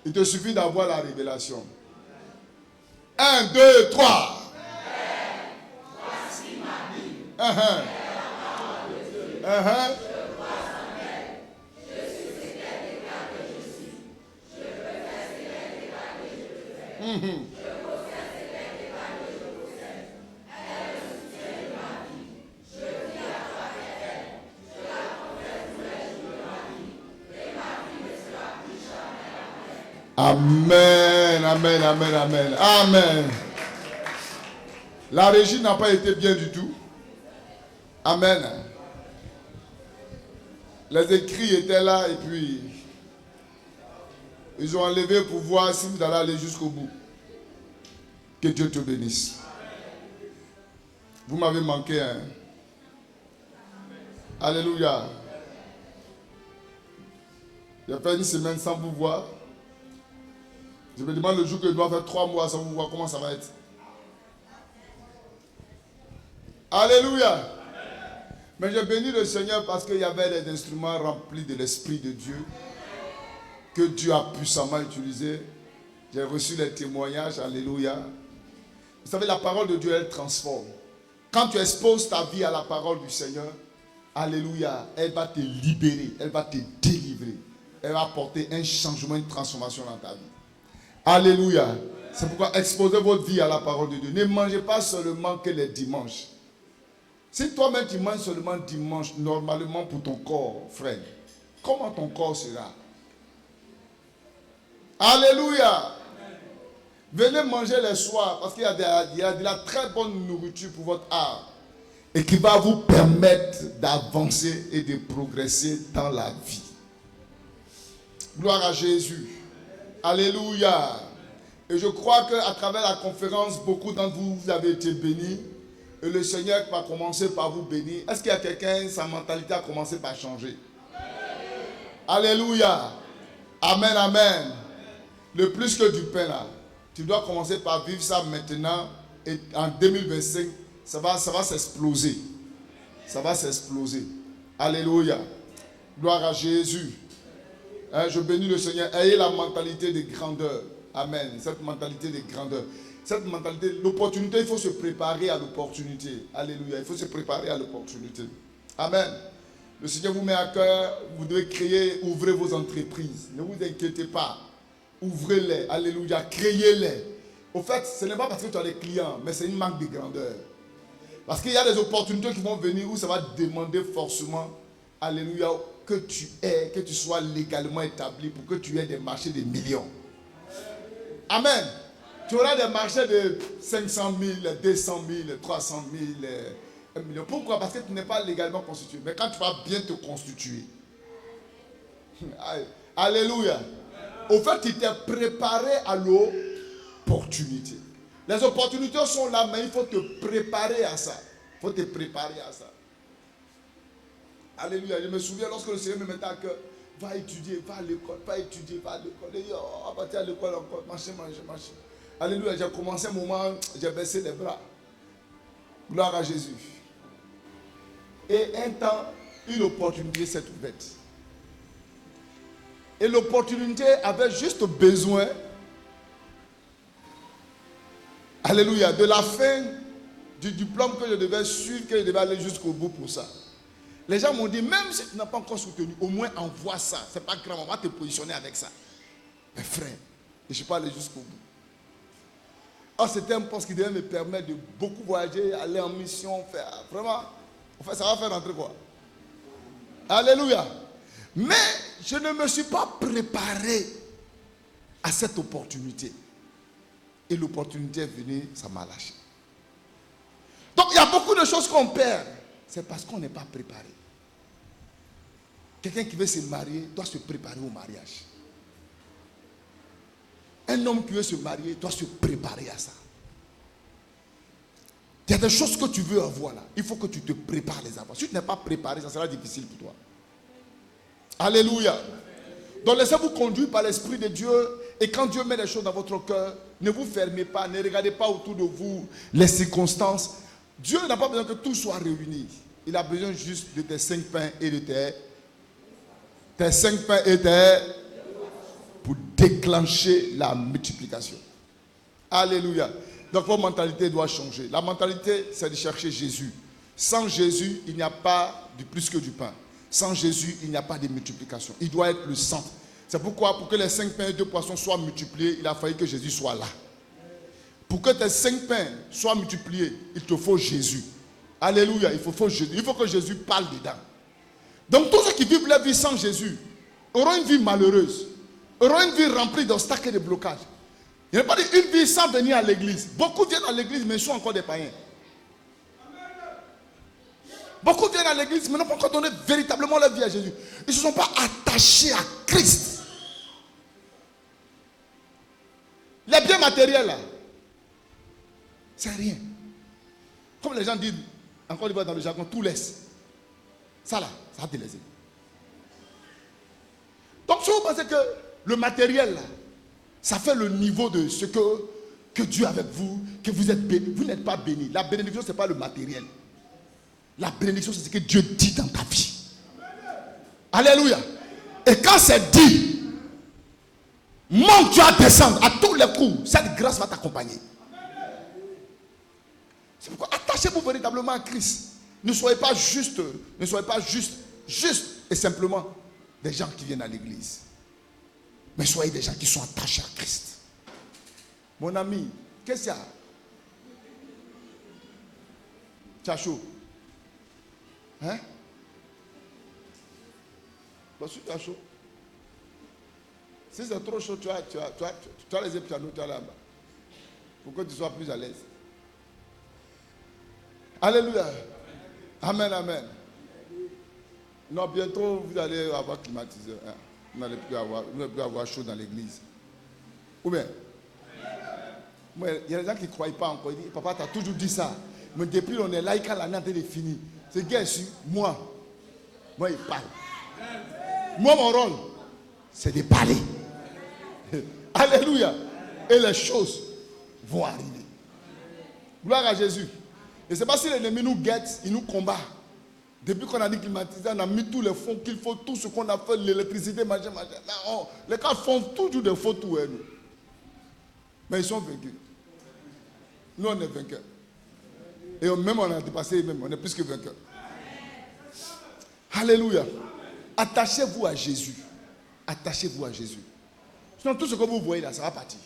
Il te suffit d'avoir la révélation. 1, 2, 3. Voici ma Bible. Amen, amen, amen, amen, amen. La régie n'a pas été bien du tout. Amen. Les écrits étaient là et puis ils ont enlevé pour voir si vous allez aller jusqu'au bout. Que Dieu te bénisse. Vous m'avez manqué, hein? Alléluia. J'ai fait une semaine sans vous voir. Je me demande le jour que je dois faire 3 mois sans vous voir, comment ça va être? Alléluia. Mais je bénis le Seigneur parce qu'il y avait des instruments remplis de l'Esprit de Dieu que Dieu a puissamment utilisé. J'ai reçu les témoignages. Alléluia. Vous savez, la parole de Dieu, elle transforme. Quand tu exposes ta vie à la parole du Seigneur, alléluia, elle va te libérer, elle va te délivrer. Elle va apporter un changement, une transformation dans ta vie. Alléluia. C'est pourquoi exposez votre vie à la parole de Dieu. Ne mangez pas seulement que les dimanches. Si toi-même tu manges seulement dimanche, normalement pour ton corps, frère, comment ton corps sera? Alléluia. Venez manger les soirs parce qu'il y a de la très bonne nourriture pour votre âme et qui va vous permettre d'avancer et de progresser dans la vie. Gloire à Jésus. Alléluia. Et je crois qu'à travers la conférence, beaucoup d'entre vous, vous avez été bénis. Et le Seigneur va commencer par vous bénir. Est-ce qu'il y a quelqu'un, sa mentalité a commencé par changer? Alléluia. Amen, amen. Le plus que du pain là, tu dois commencer par vivre ça maintenant. Et en 2025, ça va s'exploser. Ça va s'exploser. Alléluia. Gloire à Jésus. Je bénis le Seigneur. Ayez la mentalité de grandeur. Amen. Cette mentalité de grandeur. Cette mentalité, l'opportunité, il faut se préparer à l'opportunité. Alléluia. Il faut se préparer à l'opportunité. Amen. Le Seigneur vous met à cœur. Vous devez créer, ouvrez vos entreprises. Ne vous inquiétez pas. Ouvrez-les. Alléluia. Créez-les. Au fait, ce n'est pas parce que tu as des clients, mais c'est une marque de grandeur. Parce qu'il y a des opportunités qui vont venir où ça va demander forcément, alléluia, que tu sois légalement établi pour que tu aies des marchés de millions. Amen. Tu auras des marchés de 500 000, 200 000, 300 000, 1 million. Pourquoi? Parce que tu n'es pas légalement constitué. Mais quand tu vas bien te constituer, alléluia. Au fait, tu t'es préparé à l'opportunité. Les opportunités sont là, mais il faut te préparer à ça. Il faut te préparer à ça. Alléluia. Je me souviens lorsque le Seigneur me mettait à cœur, va étudier, va à l'école, va étudier, va à l'école. Et à partir de l'école encore, marcher. Alléluia. J'ai commencé un moment, j'ai baissé les bras. Gloire à Jésus. Et un temps, une opportunité s'est ouverte. Et l'opportunité avait juste besoin, alléluia, de la fin du diplôme que je devais suivre, que je devais aller jusqu'au bout pour ça. Les gens m'ont dit, même si tu n'as pas encore soutenu, au moins envoie ça. C'est pas grave, on va te positionner avec ça. Mais frère, je ne suis pas allé jusqu'au bout. Or, c'était un poste qui devait me permettre de beaucoup voyager, aller en mission, faire vraiment. En fait, ça va faire rentrer quoi? Alléluia. Mais je ne me suis pas préparé à cette opportunité. Et l'opportunité est venue, ça m'a lâché. Donc il y a beaucoup de choses qu'on perd. C'est parce qu'on n'est pas préparé. Quelqu'un qui veut se marier doit se préparer au mariage. Un homme qui veut se marier doit se préparer à ça. Il y a des choses que tu veux avoir là. Il faut que tu te prépares les avoir. Si tu n'es pas préparé, ça sera difficile pour toi. Alléluia. Donc laissez-vous conduire par l'Esprit de Dieu. Et quand Dieu met les choses dans votre cœur, ne vous fermez pas, ne regardez pas autour de vous les circonstances. Dieu n'a pas besoin que tout soit réuni. Il a besoin juste de tes 5 pains et de tes 5 pains et tes pour déclencher la multiplication. Alléluia. Donc votre mentalité doit changer. La mentalité, c'est de chercher Jésus. Sans Jésus, il n'y a pas de plus que du pain. Sans Jésus, il n'y a pas de multiplication. Il doit être le centre. C'est pourquoi, pour que les 5 pains et 2 poissons soient multipliés, il a fallu que Jésus soit là. Pour que tes 5 pains soient multipliés, il te faut Jésus. Alléluia, il faut Jésus. Il faut que Jésus parle dedans. Donc tous ceux qui vivent leur vie sans Jésus auront une vie malheureuse, auront une vie remplie d'obstacles et de blocages. Il n'y a pas une vie sans venir à l'église. Beaucoup viennent à l'église, mais ils sont encore des païens. Beaucoup viennent à l'église, mais n'ont pas encore donné véritablement leur vie à Jésus. Ils ne se sont pas attachés à Christ. Les biens matériels, là, c'est rien. Comme les gens disent, encore une fois dans le jargon, tout laisse. Ça là, ça va te laisser. Donc si vous pensez que le matériel, là, ça fait le niveau de ce que Dieu avec vous, que vous êtes béni. Vous n'êtes pas béni. La bénédiction, ce n'est pas le matériel. La bénédiction, c'est ce que Dieu dit dans ta vie. Alléluia. Et quand c'est dit, monte, tu vas descendre à tous les coups. Cette grâce va t'accompagner. C'est pourquoi attachez-vous véritablement à Christ. Ne soyez pas juste et simplement des gens qui viennent à l'église. Mais soyez des gens qui sont attachés à Christ. Mon ami, qu'est-ce qu'il y a? Tu as chaud? Hein? Tu as chaud? Si c'est trop chaud, tu as les pianos, tu as là-bas. Pour que tu sois plus à l'aise. Alléluia. Amen, amen. Non, bientôt, vous allez avoir climatiseur. Hein? Vous n'allez plus avoir chaud dans l'église. Ou bien, il y a des gens qui ne croient pas encore. Ils disent, papa, tu as toujours dit ça. Mais depuis on est là, quand l'année est finie, c'est gars ici, moi, il parle. Moi, mon rôle, c'est de parler. Alléluia. Et les choses vont arriver. Gloire à Jésus. Et c'est pas si l'ennemi nous guette, il nous combat. Depuis qu'on a dit climatisé, on a mis tous les fonds qu'il faut, tout ce qu'on a fait, l'électricité, machin. Non, les gars font toujours des fautes. Mais ils sont vaincus. Nous, on est vainqueurs. Et même on a dépassé, même, on est plus que vainqueurs. Alléluia. Attachez-vous à Jésus. Attachez-vous à Jésus. Sinon, tout ce que vous voyez là, ça va partir.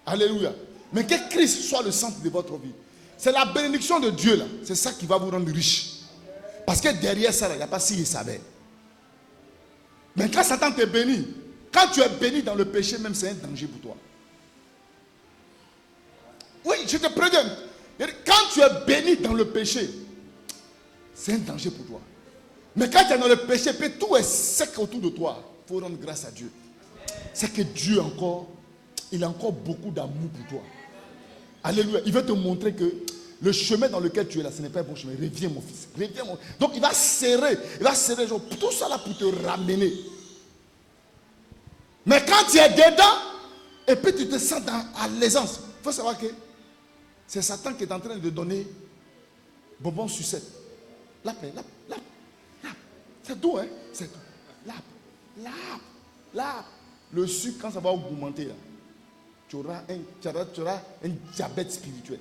Alléluia. Mais que Christ soit le centre de votre vie. C'est la bénédiction de Dieu là. C'est ça qui va vous rendre riche. Parce que derrière ça, il n'y a pas si il savait. Mais quand Satan te bénit, quand tu es béni dans le péché, même c'est un danger pour toi. Oui, je te préviens. Quand tu es béni dans le péché, c'est un danger pour toi. Mais quand tu es dans le péché, puis tout est sec autour de toi, il faut rendre grâce à Dieu. C'est que Dieu il a encore beaucoup d'amour pour toi. Alléluia. Il veut te montrer que le chemin dans lequel tu es là, ce n'est pas un bon chemin. Reviens mon fils. Donc il va serrer genre, tout ça là pour te ramener. Mais quand tu es dedans, et puis tu te sens à l'aisance, il faut savoir que c'est Satan qui est en train de donner bonbon sucette. Lap. C'est doux, hein? C'est doux. Lap. Le sucre, quand ça va augmenter, là, tu auras un diabète spirituel.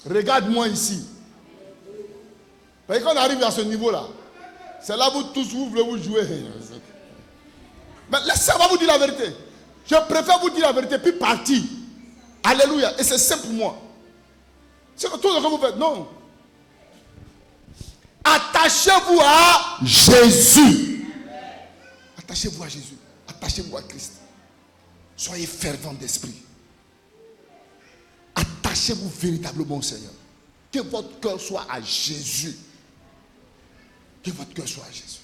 Regarde-moi ici. Parce que quand on arrive à ce niveau-là, c'est là où vous tous vous voulez vous jouer. Mais laissez-moi vous dire la vérité. Je préfère vous dire la vérité puis partir. Alléluia. Et c'est simple pour moi. C'est tout ce que vous faites. Non. Attachez-vous à Jésus. Attachez-vous à Jésus. Attachez-vous à Christ. Soyez fervents d'esprit. Attachez-vous véritablement au Seigneur. Que votre cœur soit à Jésus. Que votre cœur soit à Jésus.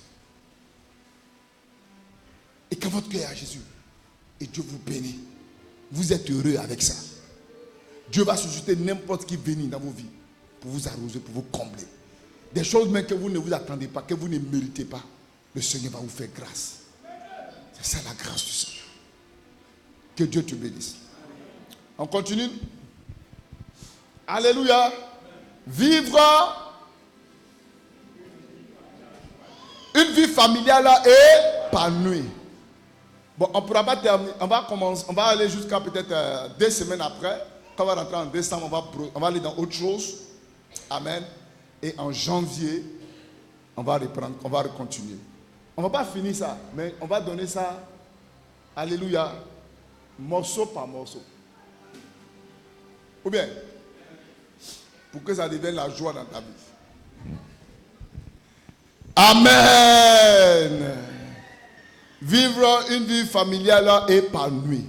Et que votre cœur est à Jésus. Et Dieu vous bénit. Vous êtes heureux avec ça. Dieu va susciter n'importe qui bénit dans vos vies. Pour vous arroser, pour vous combler. Des choses même que vous ne vous attendez pas, que vous ne méritez pas. Le Seigneur va vous faire grâce. C'est ça la grâce du Seigneur. Que Dieu te bénisse. On continue. Alléluia. Vivre une vie familiale épanouie. Bon, on ne pourra pas terminer. On va aller jusqu'à peut-être 2 semaines après. Quand on va rentrer en décembre, on va aller dans autre chose. Amen. Et en janvier, on va reprendre, on va continuer. On ne va pas finir ça, mais on va donner ça, alléluia, morceau par morceau. Ou bien, pour que ça devienne la joie dans ta vie. Amen. Vivre une vie familiale épanouie.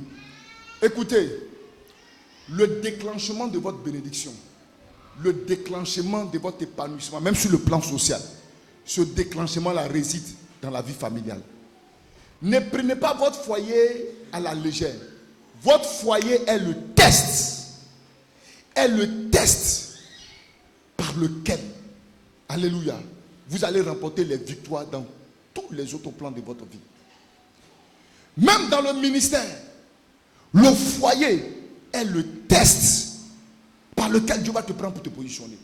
Écoutez, le déclenchement de votre bénédiction, le déclenchement de votre épanouissement, même sur le plan social, ce déclenchement-là réside dans la vie familiale. Ne prenez pas votre foyer à la légère. Votre foyer est le test. Est le test par lequel, alléluia, vous allez remporter les victoires dans tous les autres plans de votre vie. Même dans le ministère, le foyer est le test par lequel Dieu va te prendre pour te positionner.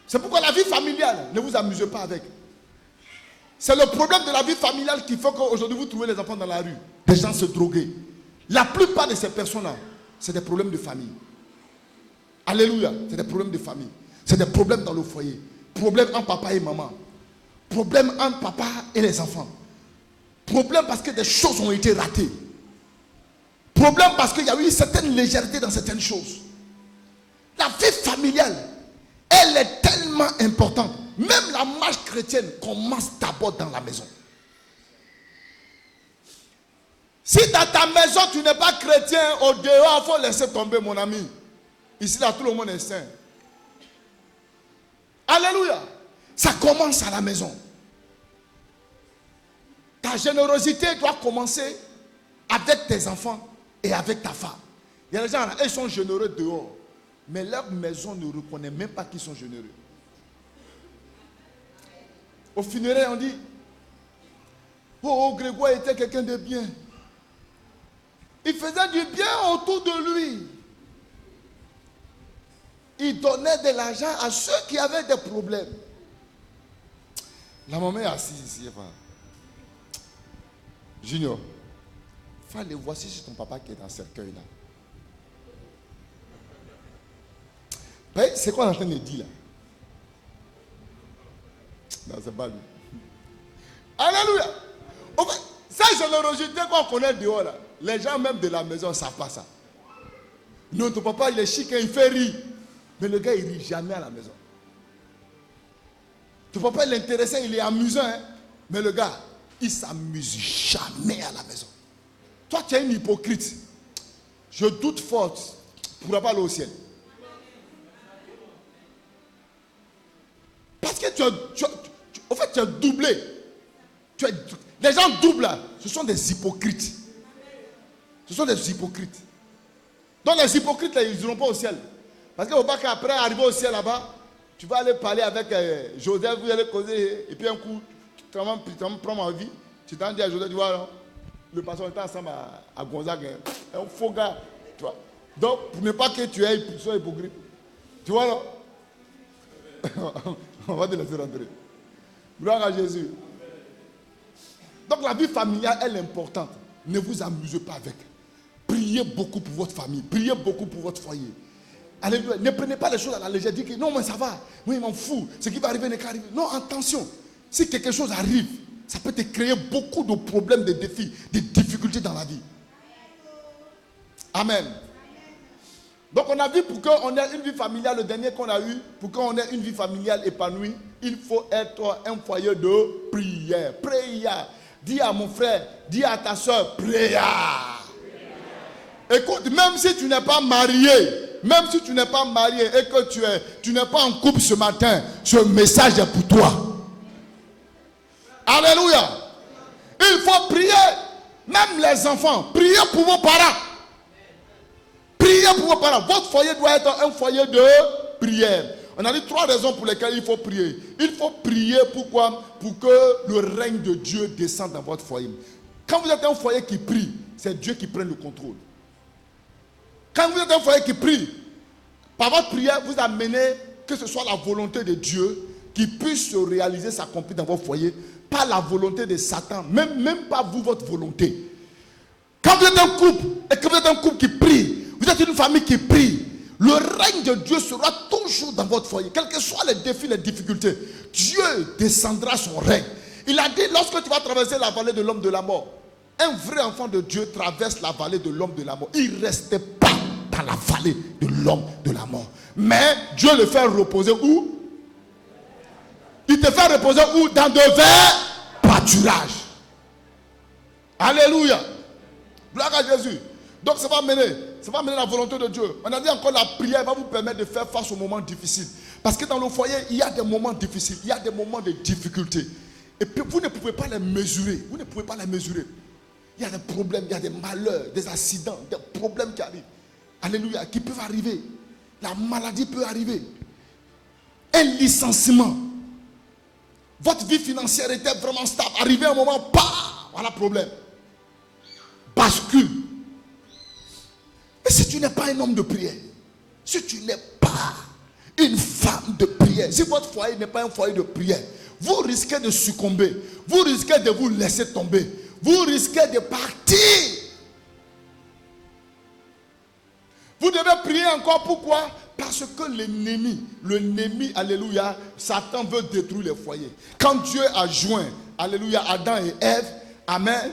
C'est pourquoi la vie familiale, ne vous amusez pas avec. C'est le problème de la vie familiale qui fait qu'aujourd'hui vous trouvez les enfants dans la rue, des gens se droguer. La plupart de ces personnes-là, c'est des problèmes de famille. Alléluia, c'est des problèmes de famille. C'est des problèmes dans le foyer. Problèmes entre papa et maman. Problèmes entre papa et les enfants. Problème parce que des choses ont été ratées. Problème parce qu'il y a eu une certaine légèreté dans certaines choses. La vie familiale, elle est tellement importante. Même la marche chrétienne commence d'abord dans la maison. Si dans ta maison tu n'es pas chrétien, au dehors, il faut laisser tomber, mon ami. Ici, là, tout le monde est saint. Alléluia. Ça commence à la maison. Ta générosité doit commencer avec tes enfants et avec ta femme. Il y a des gens, ils sont généreux dehors. Mais leur maison ne reconnaît même pas qu'ils sont généreux. Au funérailles, on dit, oh, Grégoire était quelqu'un de bien. Il faisait du bien autour de lui. Il donnait de l'argent à ceux qui avaient des problèmes. La maman est assise ici. Junior, fallait voir si c'est ton papa qui est dans ce cercueil-là. C'est quoi on est en train de dire là? Non, c'est pas lui. Alléluia. En fait, ça, générosité qu'on connaît dehors là. Les gens même de la maison ne savent pas ça. Non, ton papa, il est chic, il fait rire. Mais le gars, il ne rit jamais à la maison. Ton papa, il est intéressant, il est amusant. Hein? Mais le gars, il ne s'amuse jamais à la maison. Toi, tu es une hypocrite. Je doute fort. Tu ne pourras pas aller au ciel. Parce que tu es doublé. Les gens doublent là. Ce sont des hypocrites. Ce sont des hypocrites. Donc les hypocrites là, ils n'iront pas au ciel. Parce qu'au bac après arriver au ciel là-bas, tu vas aller parler avec Joseph, vous allez causer, et puis un coup, tu prends ma vie, tu t'en dis à Joseph, tu vois, non, le pasteur était ensemble à Gonzague, un faux gars, tu vois. Donc, pour ne pas que tu aies une hypocrite, tu vois, non? On va te laisser rentrer. Gloire à Jésus. Donc, la vie familiale, elle est importante. Ne vous amusez pas avec. Priez beaucoup pour votre famille, priez beaucoup pour votre foyer. Alléluia. Ne prenez pas les choses à la légère. Dites que non, mais ça va. Oui, il m'en fout. Ce qui va arriver n'est qu'arriver. Non, attention. Si quelque chose arrive, ça peut te créer beaucoup de problèmes, de défis, de difficultés dans la vie. Amen. Donc on a vu pour qu'on ait une vie familiale, le dernier qu'on a eu, pour qu'on ait une vie familiale épanouie, il faut être un foyer de prière. Prière. Dis à mon frère, dis à ta soeur, prière. Écoute, même si tu n'es pas marié, et que tu n'es pas en couple ce matin, ce message est pour toi. Alléluia. Il faut prier. Même les enfants, priez pour vos parents. Priez pour vos parents. Votre foyer doit être un foyer de prière. On a dit 3 raisons pour lesquelles il faut prier. Il faut prier pourquoi? Pour que le règne de Dieu descende dans votre foyer. Quand vous êtes un foyer qui prie, c'est Dieu qui prend le contrôle. Quand vous êtes un foyer qui prie, par votre prière, vous amenez que ce soit la volonté de Dieu qui puisse se réaliser, s'accomplir dans votre foyer pas la volonté de Satan, même pas vous, votre volonté. Quand vous êtes un couple, et que vous êtes un couple qui prie, vous êtes une famille qui prie, le règne de Dieu sera toujours dans votre foyer. Quels que soient les défis, les difficultés, Dieu descendra son règne. Il a dit, lorsque tu vas traverser la vallée de l'homme de la mort, un vrai enfant de Dieu traverse la vallée de l'homme de la mort. Il ne restait pas dans la vallée de l'homme de la mort. Mais Dieu le fait reposer où? Il te fait reposer où? Dans de verts pâturages. Alléluia. Gloire à Jésus. Donc ça va mener la volonté de Dieu. On a dit encore, la prière va vous permettre de faire face aux moments difficiles. Parce que dans le foyer, il y a des moments difficiles, il y a des moments de difficulté. Et puis vous ne pouvez pas les mesurer. Vous ne pouvez pas les mesurer. Il y a des problèmes, il y a des malheurs, des accidents, des problèmes qui arrivent. Alléluia, qui peuvent arriver. La maladie peut arriver. Un licenciement. Votre vie financière était vraiment stable. Arrivé un moment, voilà problème. Bascule. Mais si tu n'es pas un homme de prière, si tu n'es pas une femme de prière, si votre foyer n'est pas un foyer de prière, vous risquez de succomber. Vous risquez de vous laisser tomber. Vous risquez de partir. Vous devez prier encore. Pourquoi? Parce que l'ennemi, alléluia, Satan veut détruire les foyers. Quand Dieu a joint, alléluia, Adam et Ève, amen,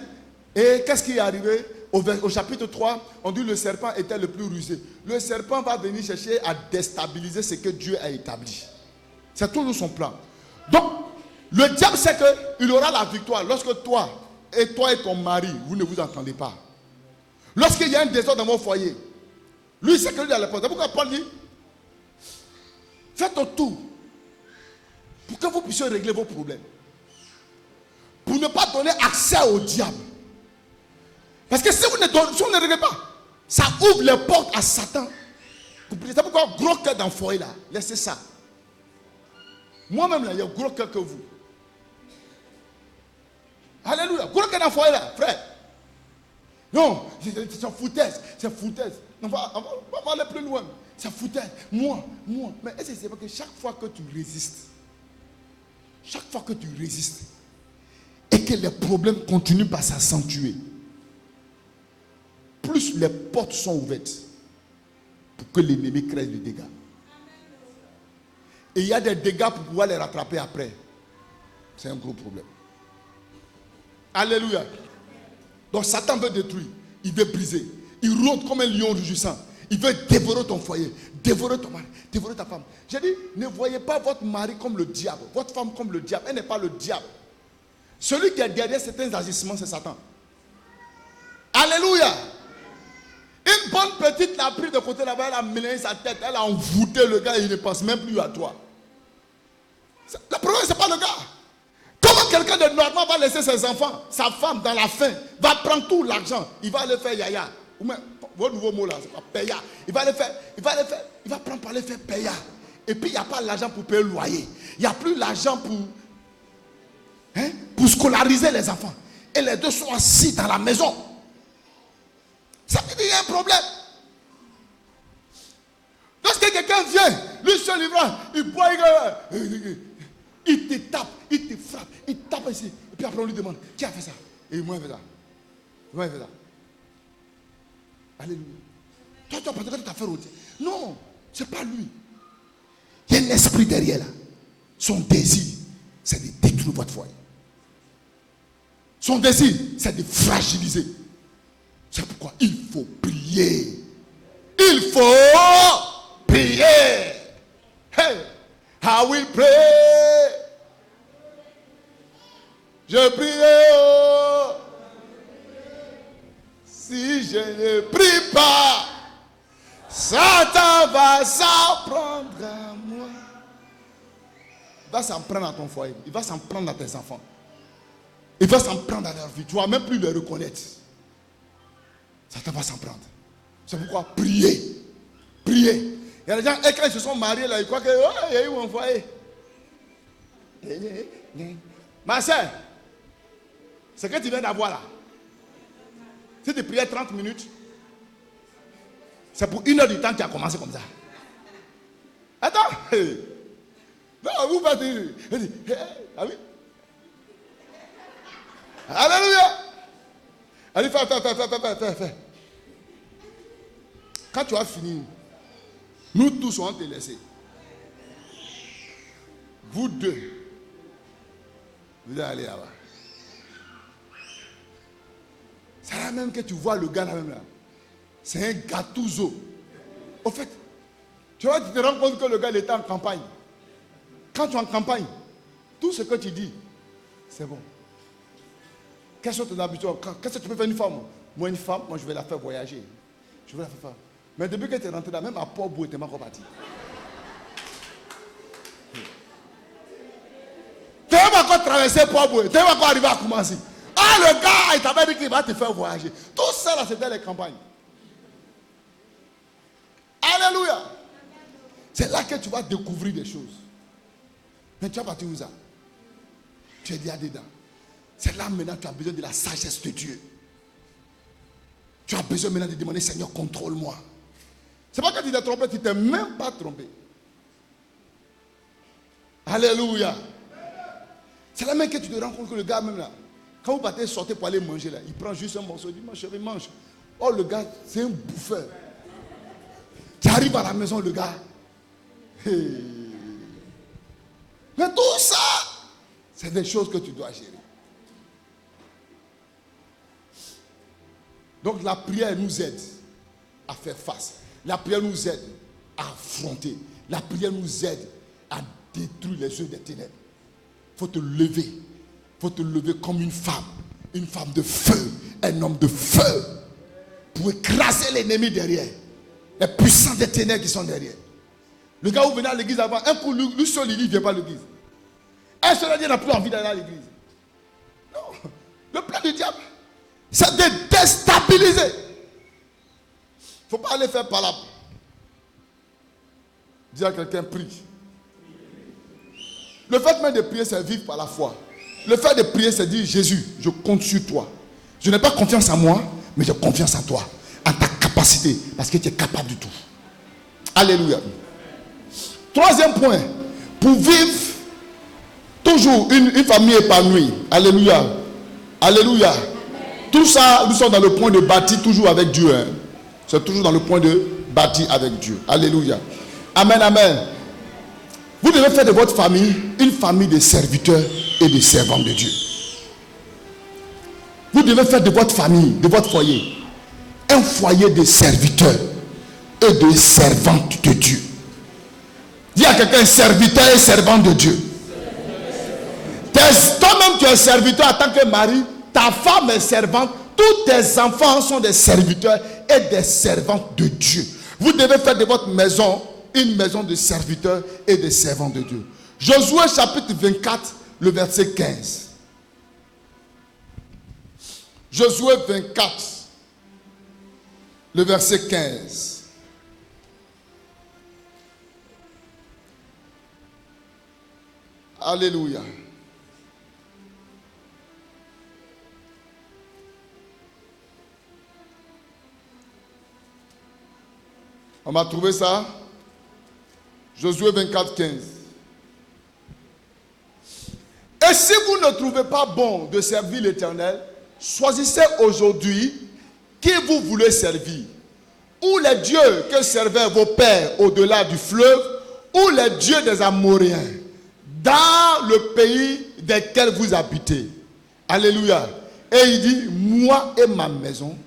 et qu'est-ce qui est arrivé? Au chapitre 3, on dit que le serpent était le plus rusé. Le serpent va venir chercher à déstabiliser ce que Dieu a établi. C'est toujours son plan. Donc, le diable sait qu'il aura la victoire lorsque toi et ton mari, vous ne vous entendez pas. Lorsqu'il y a un désordre dans mon foyer, lui, c'est que lui a la porte. C'est pourquoi Paul dit, faites tout pour que vous puissiez régler vos problèmes. Pour ne pas donner accès au diable. Parce que si vous ne réglez pas, ça ouvre les portes à Satan. C'est pourquoi gros cœur dans le foyer là, laissez ça. Moi-même là, il y a un gros cœur que vous. Alléluia. Gros cœur dans le foyer là, frère. Non, c'est foutaise. C'est foutaise. On va aller plus loin. C'est foutaise. Moi. Mais est-ce que c'est pas que chaque fois que tu résistes, et que les problèmes continuent par s'accentuer, plus les portes sont ouvertes pour que l'ennemi crée des dégâts. Et il y a des dégâts pour pouvoir les rattraper après. C'est un gros problème. Alléluia. Donc Satan veut détruire, il veut briser, il rôde comme un lion rugissant. Il veut dévorer ton foyer, dévorer ton mari, dévorer ta femme. J'ai dit, ne voyez pas votre mari comme le diable, votre femme comme le diable. Elle n'est pas le diable. Celui qui est derrière certains agissements, c'est Satan. Alléluia. Une bonne petite l'a pris de côté là-bas, elle a mélangé sa tête, elle a envoûté le gars et il ne pense même plus à toi. Le problème, ce n'est pas le gars. Comment quelqu'un de normal va laisser ses enfants, sa femme dans la faim, va prendre tout l'argent, il va aller faire yaya. Ou même, votre nouveau mot là, c'est pas paya. Il va prendre pour aller faire paya. Et puis il n'y a pas l'argent pour payer le loyer. Il n'y a plus l'argent pour scolariser les enfants. Et les deux sont assis dans la maison. Ça veut dire qu'il y a un problème. Lorsque quelqu'un vient, lui seul livrant, il boit, il te tape, il te frappe, il te tape ici. Et puis après on lui demande, qui a fait ça? Et moi, il fait ça. Moi, il fait ça. Alléluia. Toi, tu as pensé que tu as fait rôtir. Non, ce n'est pas lui. Il y a un esprit derrière là. Son désir, c'est de détruire votre foyer. Son désir, c'est de fragiliser. C'est pourquoi il faut prier. Il faut prier. Hey, I will pray. Je prie. Si je ne prie pas, Satan va s'en prendre à moi. Il va s'en prendre à ton foyer. Il va s'en prendre à tes enfants. Il va s'en prendre à leur vie. Tu ne vas même plus les reconnaître. Satan va s'en prendre. C'est pourquoi prier. Prier. Il y a des gens, et quand ils se sont mariés, là, ils croient qu'il y a eu un foyer. Ma soeur, ce que tu viens d'avoir là, si tu priais 30 minutes, c'est pour 1 heure du temps que tu as commencé comme ça. Attends. Non, vous partez. Ah oui. Alléluia. Allez, fais. Quand tu as fini, nous tous on va te laisser. Vous deux, vous allez aller là-bas. C'est là même que tu vois le gars là-même là. C'est un gatouzo. Au fait, tu vois, tu te rends compte que le gars il était en campagne. Quand tu es en campagne, tout ce que tu dis, c'est bon. Quelles sont tes habitudes? Qu'est-ce que tu peux faire une femme? Moi, une femme, je vais la faire voyager. Je vais la faire. Mais depuis que tu es rentré là, même à Port-Boué, tu n'es pas encore parti. Tu n'es pas encore traversé Port-Boué. Tu n'es pas encore arrivé à commencer. Ah, le gars, il t'avait dit qu'il va te faire voyager. Tout ça, là, c'était les campagnes. Alléluia. C'est là que tu vas découvrir des choses. Mais tu vas partir où ça? Tu es déjà dedans. C'est là maintenant que tu as besoin de la sagesse de Dieu. Tu as besoin maintenant de demander, Seigneur, contrôle-moi. C'est pas que tu t'es trompé, tu ne t'es même pas trompé. Alléluia. C'est là même que tu te rends compte que le gars même là, quand vous partez sortir pour aller manger là, il prend juste un morceau, il dit, ma chérie, mange. Oh, le gars, c'est un bouffeur. Tu arrives à la maison, le gars. Hey. Mais tout ça, c'est des choses que tu dois gérer. Donc la prière nous aide à faire face. La prière nous aide à affronter. La prière nous aide à détruire les œuvres des ténèbres. Il faut te lever. Il faut te lever comme une femme de feu, un homme de feu, pour écraser l'ennemi derrière. Les puissants des ténèbres qui sont derrière. Le gars où venait à l'église avant, un coup, lui seul, il ne vient pas à l'église. Un seul, il n'a plus envie d'aller à l'église. Non. Le plan du diable, c'est de déstabiliser. Il ne faut pas aller faire palabre. Dire à quelqu'un, prie. Le fait même de prier, c'est vivre par la foi. Le fait de prier, c'est dire, Jésus, je compte sur toi. Je n'ai pas confiance en moi, mais j'ai confiance en toi. En ta capacité, parce que tu es capable de tout. Alléluia. Troisième point, pour vivre toujours une famille épanouie. Alléluia. Alléluia. Tout ça, nous sommes dans le point de bâtir toujours avec Dieu. Hein. C'est toujours dans le point de bâtir avec Dieu. Alléluia. Amen, amen. Vous devez faire de votre famille une famille de serviteurs et de servants de Dieu. Vous devez faire de votre famille, de votre foyer, un foyer de serviteurs et de servantes de Dieu. Dis à quelqu'un, serviteur et servant de Dieu. Toi-même, tu es serviteur en tant que mari, ta femme est servante, tous tes enfants sont des serviteurs et des servantes de Dieu. Vous devez faire de votre maison une maison de serviteurs et de servants de Dieu. Josué chapitre 24, le verset 15. Josué 24, le verset 15. Alléluia. On m'a trouvé ça? Josué 24, 15. Et si vous ne trouvez pas bon de servir l'Éternel, choisissez aujourd'hui qui vous voulez servir. Ou les dieux que servaient vos pères au-delà du fleuve, ou les dieux des Amoréens, dans le pays desquels vous habitez. Alléluia. Et il dit, moi et ma maison,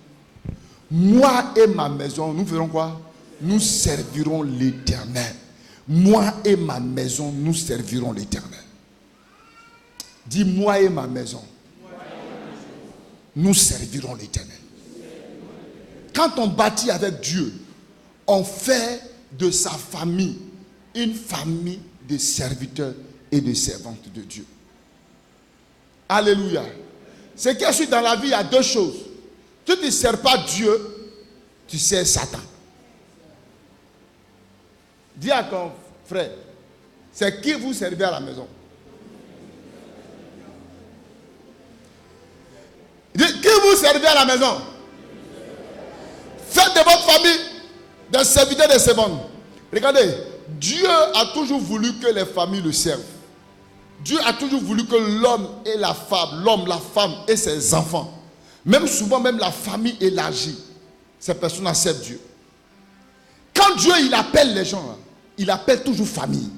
nous ferons quoi? Nous servirons l'Éternel. Moi et ma maison, nous servirons l'Éternel. Dis, moi et ma maison, nous servirons l'Éternel. Quand on bâtit avec Dieu, on fait de sa famille une famille de serviteurs et de servantes de Dieu. Alléluia. C'est que je suis dans la vie, il y a deux choses. Tu ne sers pas Dieu, tu sers Satan. Dis à ton frère, c'est qui vous servez à la maison? Dis, qui vous servez à la maison? Faites de votre famille des serviteurs et des servantes. Regardez, Dieu a toujours voulu que les familles le servent. Dieu a toujours voulu que l'homme et la femme et ses enfants, même souvent même la famille élargie, ces personnes acceptent Dieu. Quand Dieu il appelle les gens, il appelle toujours famille.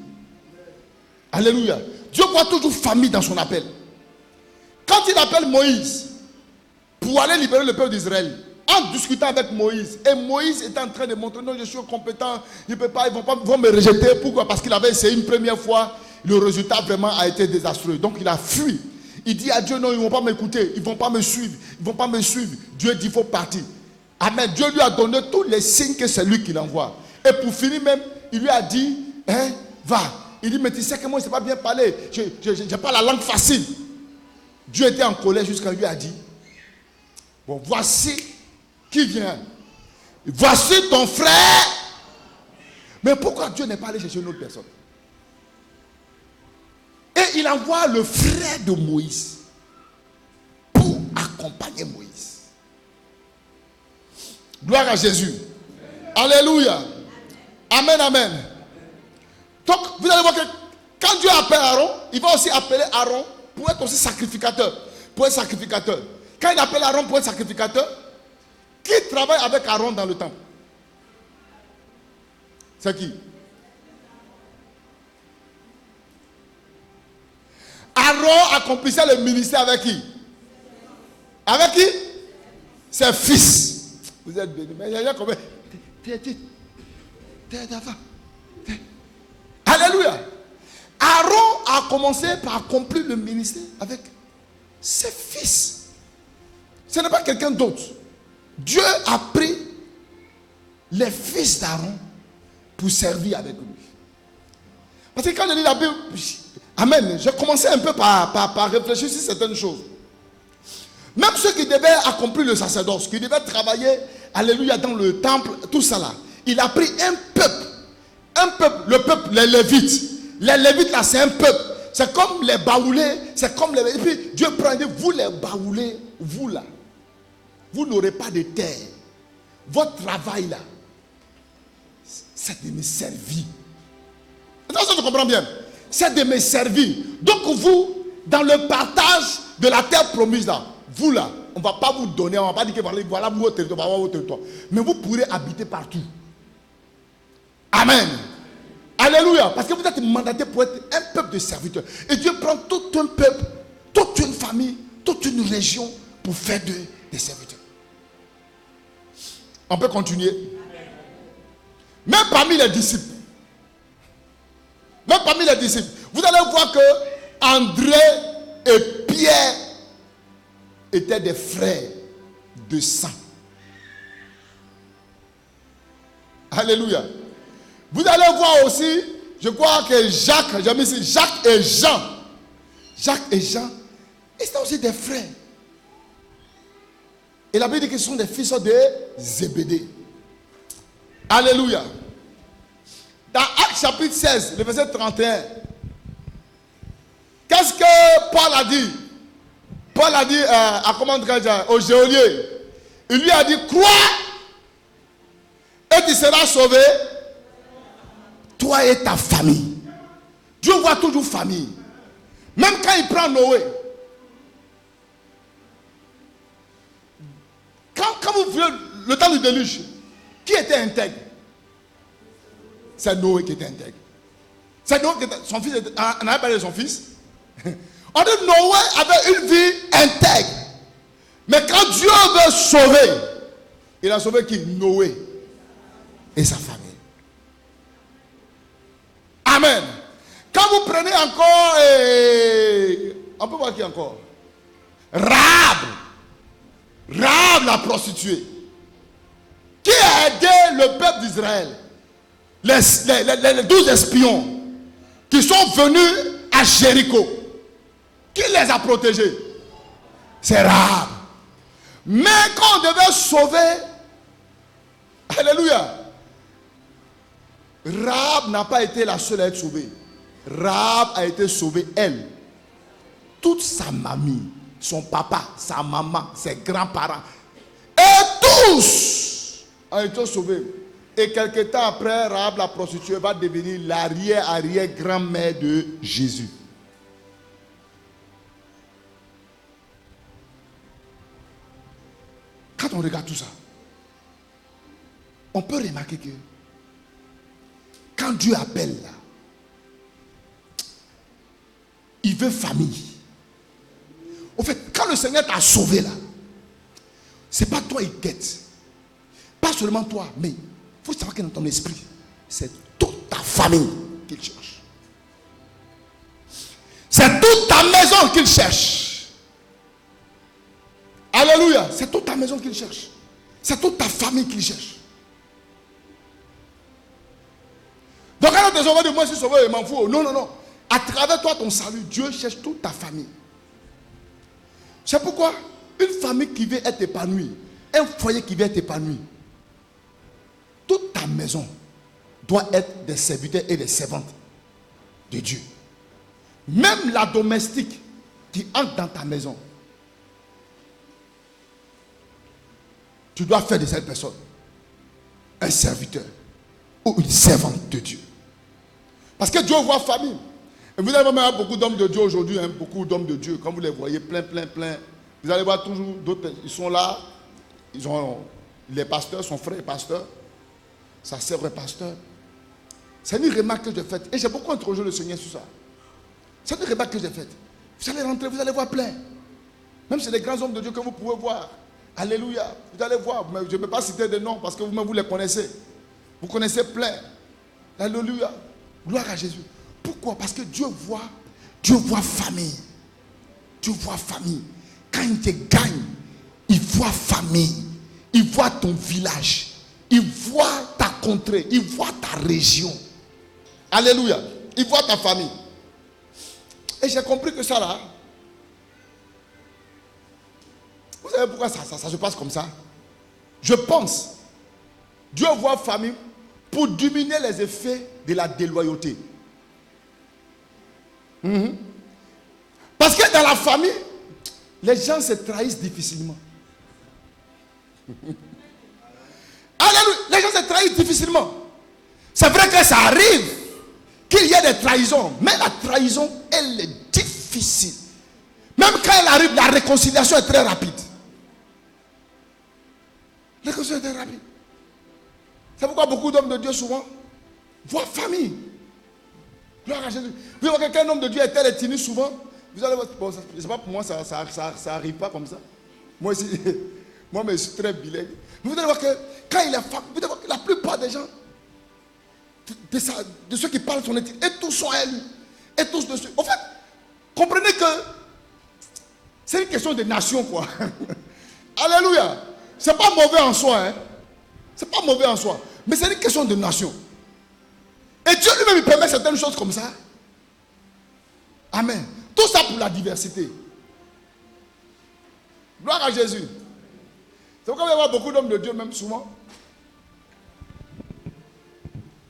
Alléluia. Dieu voit toujours famille dans son appel. Quand il appelle Moïse pour aller libérer le peuple d'Israël, en discutant avec Moïse, et Moïse est en train de montrer non, je suis compétent, je peux pas, ils vont me rejeter. Pourquoi? Parce qu'il avait essayé une première fois, le résultat vraiment a été désastreux. Donc il a fui. Il dit à Dieu non, ils ne vont pas m'écouter, ils ne vont pas me suivre, ils ne vont pas me suivre. Dieu dit il faut partir. Amen. Dieu lui a donné tous les signes que c'est lui qui l'envoie. Et pour finir même, il lui a dit, va. Il dit, mais tu sais que moi je ne sais pas bien parler, je n'ai pas la langue facile. Dieu était en colère jusqu'à lui a dit, bon, voici qui vient. Voici ton frère. Mais pourquoi Dieu n'est pas allé chercher une autre personne? Et il envoie le frère de Moïse pour accompagner Moïse. Gloire à Jésus. Alléluia. Amen, amen. Donc, vous allez voir que quand Dieu appelle Aaron, il va aussi appeler Aaron pour être aussi sacrificateur. Pour être sacrificateur. Quand il appelle Aaron pour être sacrificateur, qui travaille avec Aaron dans le temple? C'est qui? Aaron accomplissait le ministère avec qui? Avec qui? Ses fils. Vous êtes bénis. Mais il y a combien? Alléluia. Aaron a commencé par accomplir le ministère avec ses fils. Ce n'est pas quelqu'un d'autre. Dieu a pris les fils d'Aaron pour servir avec lui. Parce que quand je lis la Bible, amen, j'ai commencé un peu par réfléchir sur certaines choses. Même ceux qui devaient accomplir le sacerdoce, qui devaient travailler, alléluia, dans le temple, tout ça là, il a pris un peuple, le peuple, les Lévites. Les Lévites là, c'est un peuple. C'est comme les baoulés, c'est comme les... Et puis Dieu prend et dit, vous les baoulés, vous là, vous n'aurez pas de terre. Votre travail là, c'est de me servir. Attention, tu comprends bien. C'est de me servir. Donc vous, dans le partage de la terre promise là, vous là, on ne va pas vous donner, on ne va pas dire que voilà votre territoire, voilà votre territoire. Mais vous pourrez habiter partout. Amen. Alléluia. Parce que vous êtes mandaté pour être un peuple de serviteurs. Et Dieu prend tout un peuple, toute une famille, toute une région pour faire des serviteurs. On peut continuer. Même parmi les disciples. Vous allez voir que André et Pierre étaient des frères de sang. Alléluia. Vous allez voir aussi, je crois que Jacques, j'ai mis ici, Jacques et Jean, ils sont aussi des frères. Et la Bible dit qu'ils sont des fils de Zébédée. Alléluia. Dans Actes chapitre 16, le verset 31, qu'est-ce que Paul a dit? Paul a dit au geôlier, il lui a dit, crois et tu seras sauvé, toi et ta famille. Dieu voit toujours famille. Même quand il prend Noé. Quand vous voyez le temps du déluge, qui était intègre? C'est Noé qui était intègre. C'est Noé qui était, son fils, on avait parlé de son fils. On dit Noé avait une vie intègre. Mais quand Dieu veut sauver, il a sauvé qui? Noé et sa famille. Amen. Quand vous prenez encore, on peut voir qui encore? Rahab la prostituée, qui a aidé le peuple d'Israël. Les 12 espions qui sont venus à Jéricho. Qui les a protégés? C'est Rahab. Mais quand on devait sauver, alléluia, Rahab n'a pas été la seule à être sauvée. Rahab a été sauvée, elle. Toute sa mamie, son papa, sa maman, ses grands-parents, et tous ont été sauvés. Et quelque temps après, Rahab la prostituée va devenir l'arrière-arrière-grand-mère de Jésus. quand on regarde tout ça, on peut remarquer que quand Dieu appelle là, il veut famille. En fait, quand le Seigneur t'a sauvé là, c'est pas toi il guette. Pas seulement toi, mais il faut savoir que dans ton esprit, c'est toute ta famille qu'il cherche. C'est toute ta maison qu'il cherche. Alléluia. C'est toute ta maison qu'il cherche. C'est toute ta famille qu'il cherche. Donc quand on te sauve de moi, je suis sauvé, je m'en fous. Non, non, non. À travers toi, ton salut, Dieu cherche toute ta famille. C'est pourquoi une famille qui veut être épanouie, un foyer qui veut être épanoui, toute ta maison doit être des serviteurs et des servantes de Dieu. Même la domestique qui entre dans ta maison, tu dois faire de cette personne un serviteur ou une servante de Dieu. Parce que Dieu voit famille. Et vous allez voir beaucoup d'hommes de Dieu aujourd'hui, hein, beaucoup d'hommes de Dieu, quand vous les voyez, plein. Vous allez voir toujours d'autres, ils sont là, les pasteurs, son frère est pasteur, sa sœur est pasteur. C'est une remarque que j'ai faite. Et j'ai beaucoup interrogé le Seigneur sur ça. C'est une remarque que j'ai faite. Vous allez rentrer, vous allez voir plein. Même c'est les grands hommes de Dieu que vous pouvez voir. Alléluia. Vous allez voir. Mais je ne peux pas citer des noms parce que vous-même vous les connaissez. Vous connaissez plein. Alléluia. Gloire à Jésus. Pourquoi? Parce que Dieu voit famille. Dieu voit famille. Quand il te gagne, il voit famille. Il voit ton village. Il voit ta contrée. Il voit ta région. Alléluia. Il voit ta famille. Et j'ai compris que ça là, vous savez pourquoi ça se passe comme ça? Je pense, Dieu voit famille pour diminuer les effets de la déloyauté. Parce que dans la famille, les gens se trahissent difficilement. Alléluia, les gens se trahissent difficilement. C'est vrai que ça arrive qu'il y ait des trahisons, mais la trahison, elle est difficile. Même quand elle arrive, la réconciliation est très rapide. La réconciliation est très rapide. C'est pourquoi beaucoup d'hommes de Dieu souvent voient famille. Gloire à Jésus. Vous voyez qu'un homme de Dieu est tel et tenu souvent. Vous allez voir, bon, c'est pas pour moi, ça arrive pas comme ça. Moi aussi, moi mais je suis très bilingue. Vous allez voir que quand il est femme, vous allez voir que la plupart des gens, de ceux qui parlent son éthique, et tous sont à lui, et tous dessus. En fait, comprenez que c'est une question de nation, quoi. Alléluia. C'est pas mauvais en soi, hein. C'est pas mauvais en soi. Mais c'est une question de nation. Et Dieu lui-même il permet certaines choses comme ça. Amen. Tout ça pour la diversité. Gloire à Jésus. C'est pourquoi il y a beaucoup d'hommes de Dieu, même souvent.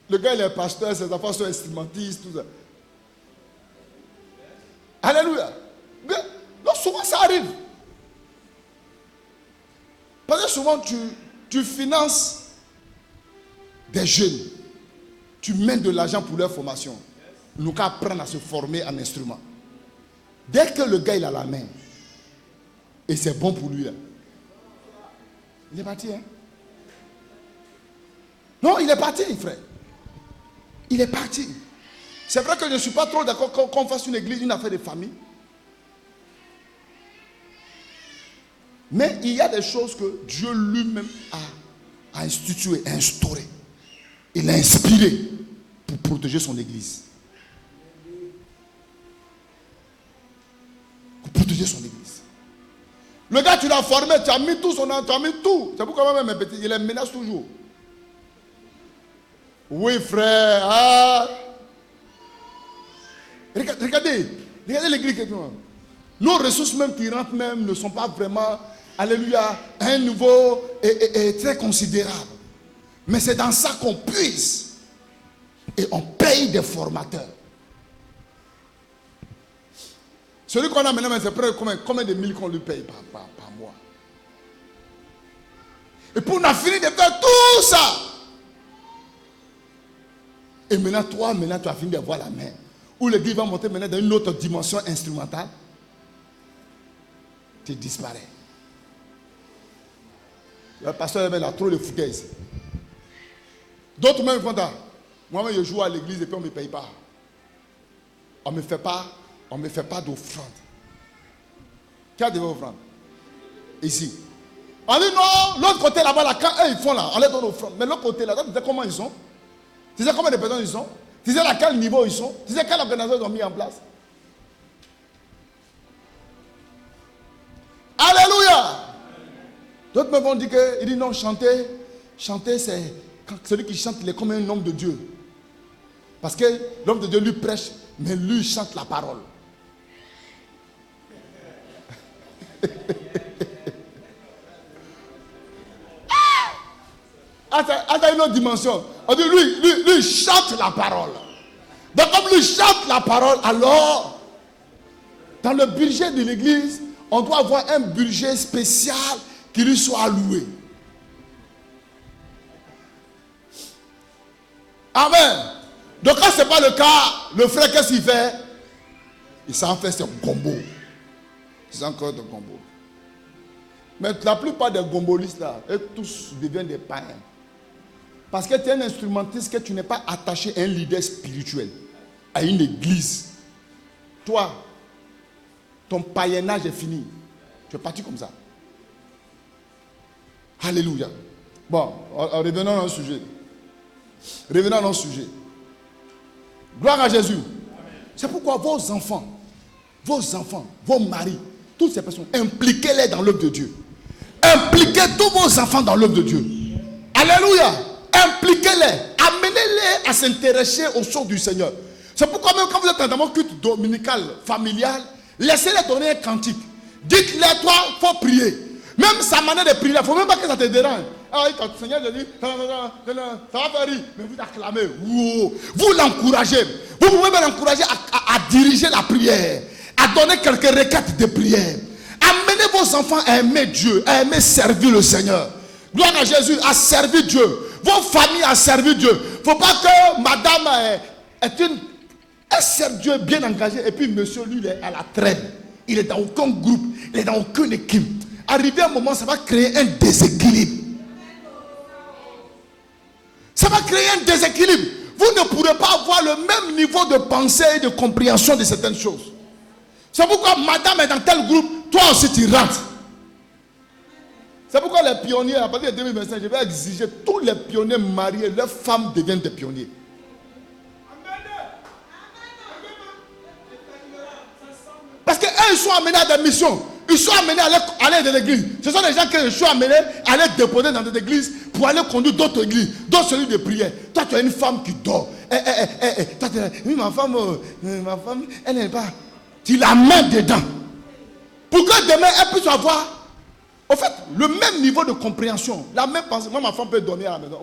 Le gars, il est pasteur, ses enfants sont instrumentistes, tout ça. Alléluia. Mais non, souvent ça arrive. Parce que souvent tu finances des jeunes. Tu mets de l'argent pour leur formation. Nous qu'à apprendre à se former en instrument. Dès que le gars il a la main, et c'est bon pour lui, là, il est parti, hein? Non, il est parti, frère. Il est parti. C'est vrai que je ne suis pas trop d'accord qu'on fasse une église, une affaire de famille. Mais il y a des choses que Dieu lui-même a instituées, a instaurées. Il a inspiré pour protéger son église. Pour protéger son église. Le gars, tu l'as formé, tu as mis tout son nom, tu as mis tout. C'est pourquoi même mes petits, il les menace toujours. Oui, frère. Ah. Regardez l'église. Nos ressources même qui rentrent même ne sont pas vraiment, alléluia, à un niveau très considérable. Mais c'est dans ça qu'on puise. Et on paye des formateurs. Celui qu'on a maintenant, c'est près combien de mille qu'on lui paye par mois. Et pour on a fini de faire tout ça. Et maintenant, tu as fini d'avoir la main. Où l'église va monter maintenant dans une autre dimension instrumentale. Tu disparais. Le pasteur il a trop de foutaises. D'autres même font ça. Moi-même, je joue à l'église et puis on ne me paye pas. On ne me fait pas d'offrande. Qui a des offrandes? Ici. On dit non, l'autre côté là-bas, là, quand eux ils font là, on les donne offrande. Mais l'autre côté là, tu sais comment ils sont? Tu sais combien de personnes ils sont? Tu sais à quel niveau ils sont? Tu sais quelle organisation ils ont mis en place? Alléluia! D'autres me vont dire que, il dit non, chanter c'est, quand celui qui chante, il est comme un homme de Dieu. Parce que l'homme de Dieu lui prêche, mais lui chante la parole. À une autre dimension. On dit lui chante la parole. Donc comme lui chante la parole, alors, dans le budget de l'église, on doit avoir un budget spécial qui lui soit alloué. Amen. Donc quand ce n'est pas le cas, le frère, qu'est-ce qu'il fait? Il s'en fait son gombo. C'est encore de gombo. Mais la plupart des gombolistes là, eux tous deviennent des païens. Parce que tu es un instrumentiste, que tu n'es pas attaché à un leader spirituel, à une église. Toi, ton païennage est fini. Tu es parti comme ça. Alléluia. Bon, revenons à notre sujet. Revenons à notre sujet. Gloire à Jésus. C'est pourquoi vos enfants, vos maris, toutes ces personnes, impliquez-les dans l'œuvre de Dieu. Impliquez tous vos enfants dans l'œuvre de Dieu. Alléluia. Impliquez-les. Amenez-les à s'intéresser aux choses du Seigneur. C'est pourquoi même quand vous êtes dans un culte dominical, familial, laissez-les donner un cantique. Dites-les, toi, il faut prier. Même sa manière de prier, il ne faut même pas que ça te dérange. Ah oui, quand le Seigneur te dit, ça va faire rire. Mais vous acclamez. Wow. Vous l'encouragez. Vous pouvez même l'encourager à diriger la prière, à donner quelques requêtes de prière. Amenez vos enfants à aimer Dieu, à aimer servir le Seigneur. Gloire à Jésus, à servir Dieu. Vos familles à servir Dieu. Il ne faut pas que madame elle sert Dieu bien engagée et puis monsieur, lui, il est à la traîne. Il est dans aucun groupe, il est dans aucune équipe. Arrivé un moment, ça va créer un déséquilibre. Ça va créer un déséquilibre. Vous ne pourrez pas avoir le même niveau de pensée et de compréhension de certaines choses. C'est pourquoi madame est dans tel groupe, toi aussi tu rentres. C'est pourquoi les pionniers, à partir de 2025, je vais exiger tous les pionniers mariés, leurs femmes deviennent des pionniers. Parce qu'eux, ils sont amenés à des missions. Ils sont amenés à aller de l'église. Ce sont des gens qui sont amenés à aller déposer dans des églises pour aller conduire d'autres églises, d'autres celui de prière. Toi, tu as une femme qui dort. Toi, tu dis, oui, ma femme, elle n'est pas. Tu la mets dedans. Pour que demain, elle puisse avoir, en fait, le même niveau de compréhension. La même pensée. Moi, ma femme peut dormir à la maison.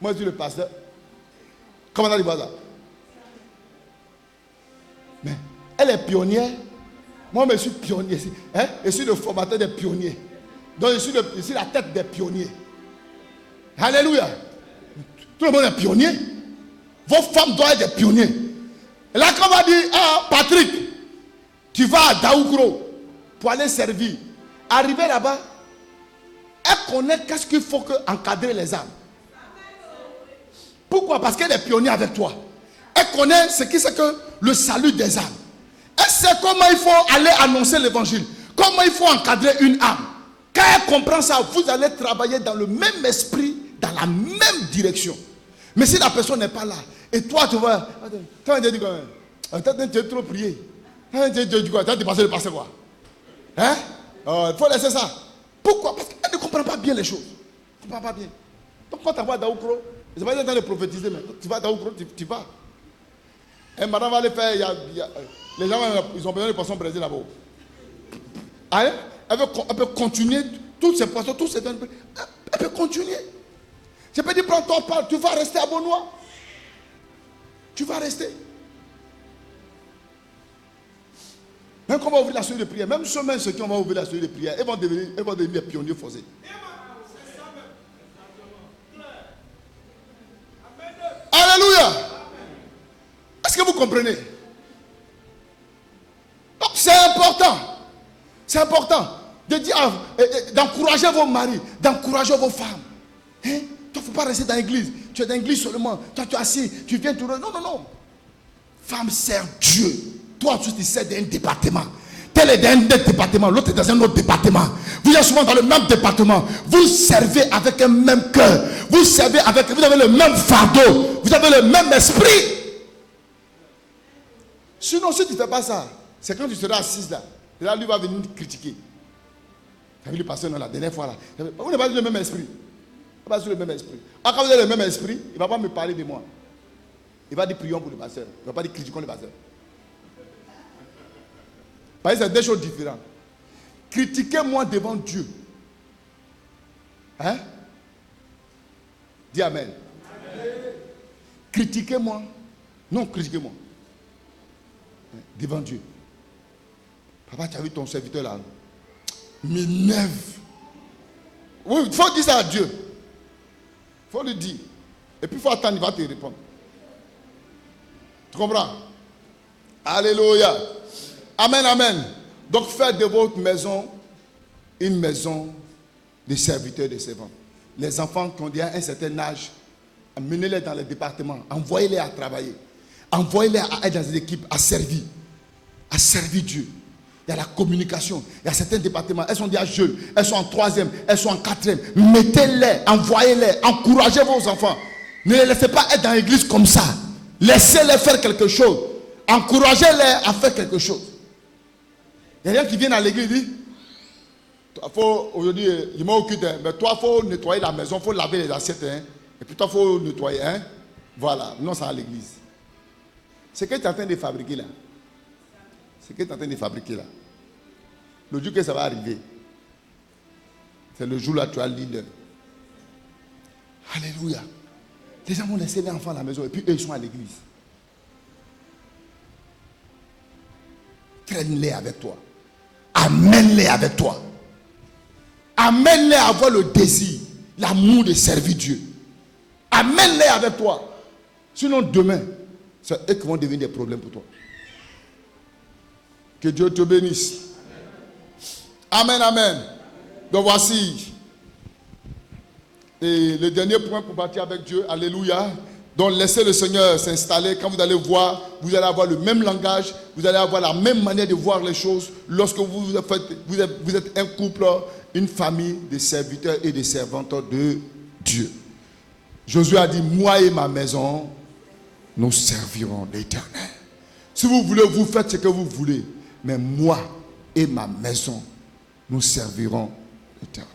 Moi, je suis le pasteur. Comment on a dit ça? Mais elle est pionnière. Moi, je suis pionnier. Hein? Je suis le formateur des pionniers. Donc, je suis la tête des pionniers. Alléluia. Tout le monde est pionnier. Vos femmes doivent être des pionniers. Et là, quand on va dire, ah, Patrick, tu vas à Daoukro pour aller servir. Arriver là-bas, elle connaît qu'est-ce qu'il faut encadrer les âmes. Pourquoi? Parce qu'elle est pionnière avec toi. Elle connaît ce qui c'est que le salut des âmes. Elle sait comment il faut aller annoncer l'évangile. Comment il faut encadrer une âme. Quand elle comprend ça, vous allez travailler dans le même esprit, dans la même direction. Mais si la personne n'est pas là, et toi tu vas... Quand tu dis quoi? Tu as trop prié. Tu dis quoi? Tu as dépassé le passé quoi? Hein? Il faut laisser ça. Pourquoi? Parce qu'elle ne comprend pas bien les choses. Elle ne comprend pas bien. Donc quand tu vas à Daoukro, je ne sais pas si tu es en train de prophétiser, mais tu vas à Daoukro, tu vas. Et madame va aller faire... les gens, ils ont besoin de poissons braisés là-bas. Hein? Elle peut continuer tous ces poissons, tous ces... Elle peut continuer. Je peux dire, prends ton pain, tu vas rester à Bonois. Tu vas rester. Même quand on va ouvrir la série de prière, même ceux qui vont ouvrir la série de prière, ils vont devenir des pionniers forcés. Alléluia. Est-ce que vous comprenez? Donc c'est important. C'est important. de dire, d'encourager vos maris, d'encourager vos femmes. Hein? Toi, il ne faut pas rester dans l'église. Tu es dans l'église seulement. Toi, tu es assis, tu viens tout. Non, non, non. Femme sert Dieu. Toi, tu sers d'un département. Tel est dans un département, l'autre est dans un autre département. Vous êtes souvent dans le même département. Vous servez avec un même cœur. Vous avez le même fardeau. Vous avez le même esprit. Sinon, si tu ne fais pas ça, c'est quand tu seras assise là. Et là, lui va venir te critiquer. Tu as vu le pasteur la dernière fois là. Vous n'avez pas le même esprit. Vous n'avez pas le même esprit. Quand vous avez le même esprit, il ne va pas me parler de moi. Il va dire prions pour le pasteur. Il ne va pas dire critiquons le pasteur. Parce que c'est deux choses différentes. Critiquez-moi devant Dieu. Hein? Dis Amen. Amen. Critiquez-moi. Non, critiquez-moi. Devant Dieu. Papa, tu as vu ton serviteur là? M'énerve. Oui, il faut dire ça à Dieu. Il faut lui dire. Et puis il faut attendre, il va te répondre. Tu comprends? Alléluia. Amen, amen. Donc faites de votre maison une maison de serviteurs, de servants. Les enfants qui ont déjà un certain âge, amenez-les dans les départements, envoyez-les à travailler, envoyez-les à être dans des équipes, à servir Dieu. Il y a la communication, il y a certains départements, elles sont déjà jeunes, elles sont en 3e, elles sont en 4e. Mettez-les, envoyez-les, encouragez vos enfants. Ne les laissez pas être dans l'église comme ça. Laissez-les faire quelque chose. Encouragez-les à faire quelque chose. Il y a des gens qui viennent à l'église et disent, aujourd'hui, il m'a occupé, mais toi, il faut nettoyer la maison, il faut laver les assiettes, hein, et puis toi, il faut nettoyer. Hein. Voilà, non, c'est à l'église. Ce que tu es en train de fabriquer là, le jour que ça va arriver, c'est le jour là tu as leader. Alléluia. Les gens vont laisser les enfants à la maison et puis eux, ils sont à l'église. Traîne-les avec toi. Amène-les avec toi. Amène-les à avoir le désir, l'amour de servir Dieu. Amène-les avec toi. Sinon, demain, c'est eux qui vont devenir des problèmes pour toi. Que Dieu te bénisse. Amen, amen. Donc voici. Et le dernier point pour bâtir avec Dieu. Alléluia. Donc laissez le Seigneur s'installer. Quand vous allez voir, vous allez avoir le même langage, vous allez avoir la même manière de voir les choses. Lorsque vous êtes un couple, une famille de serviteurs et de servantes de Dieu. Josué a dit, moi et ma maison, nous servirons l'Éternel. Si vous voulez, vous faites ce que vous voulez. Mais moi et ma maison, nous servirons l'Éternel.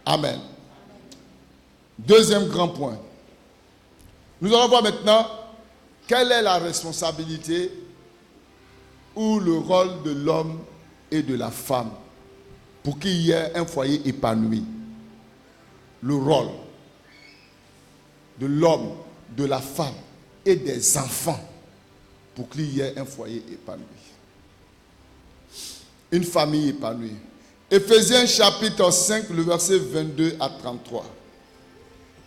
Amen. Deuxième grand point. Nous allons voir maintenant quelle est la responsabilité ou le rôle de l'homme et de la femme pour qu'il y ait un foyer épanoui. Le rôle de l'homme, de la femme et des enfants pour qu'il y ait un foyer épanoui. Une famille épanouie. Éphésiens chapitre 5, le verset 22 à 33.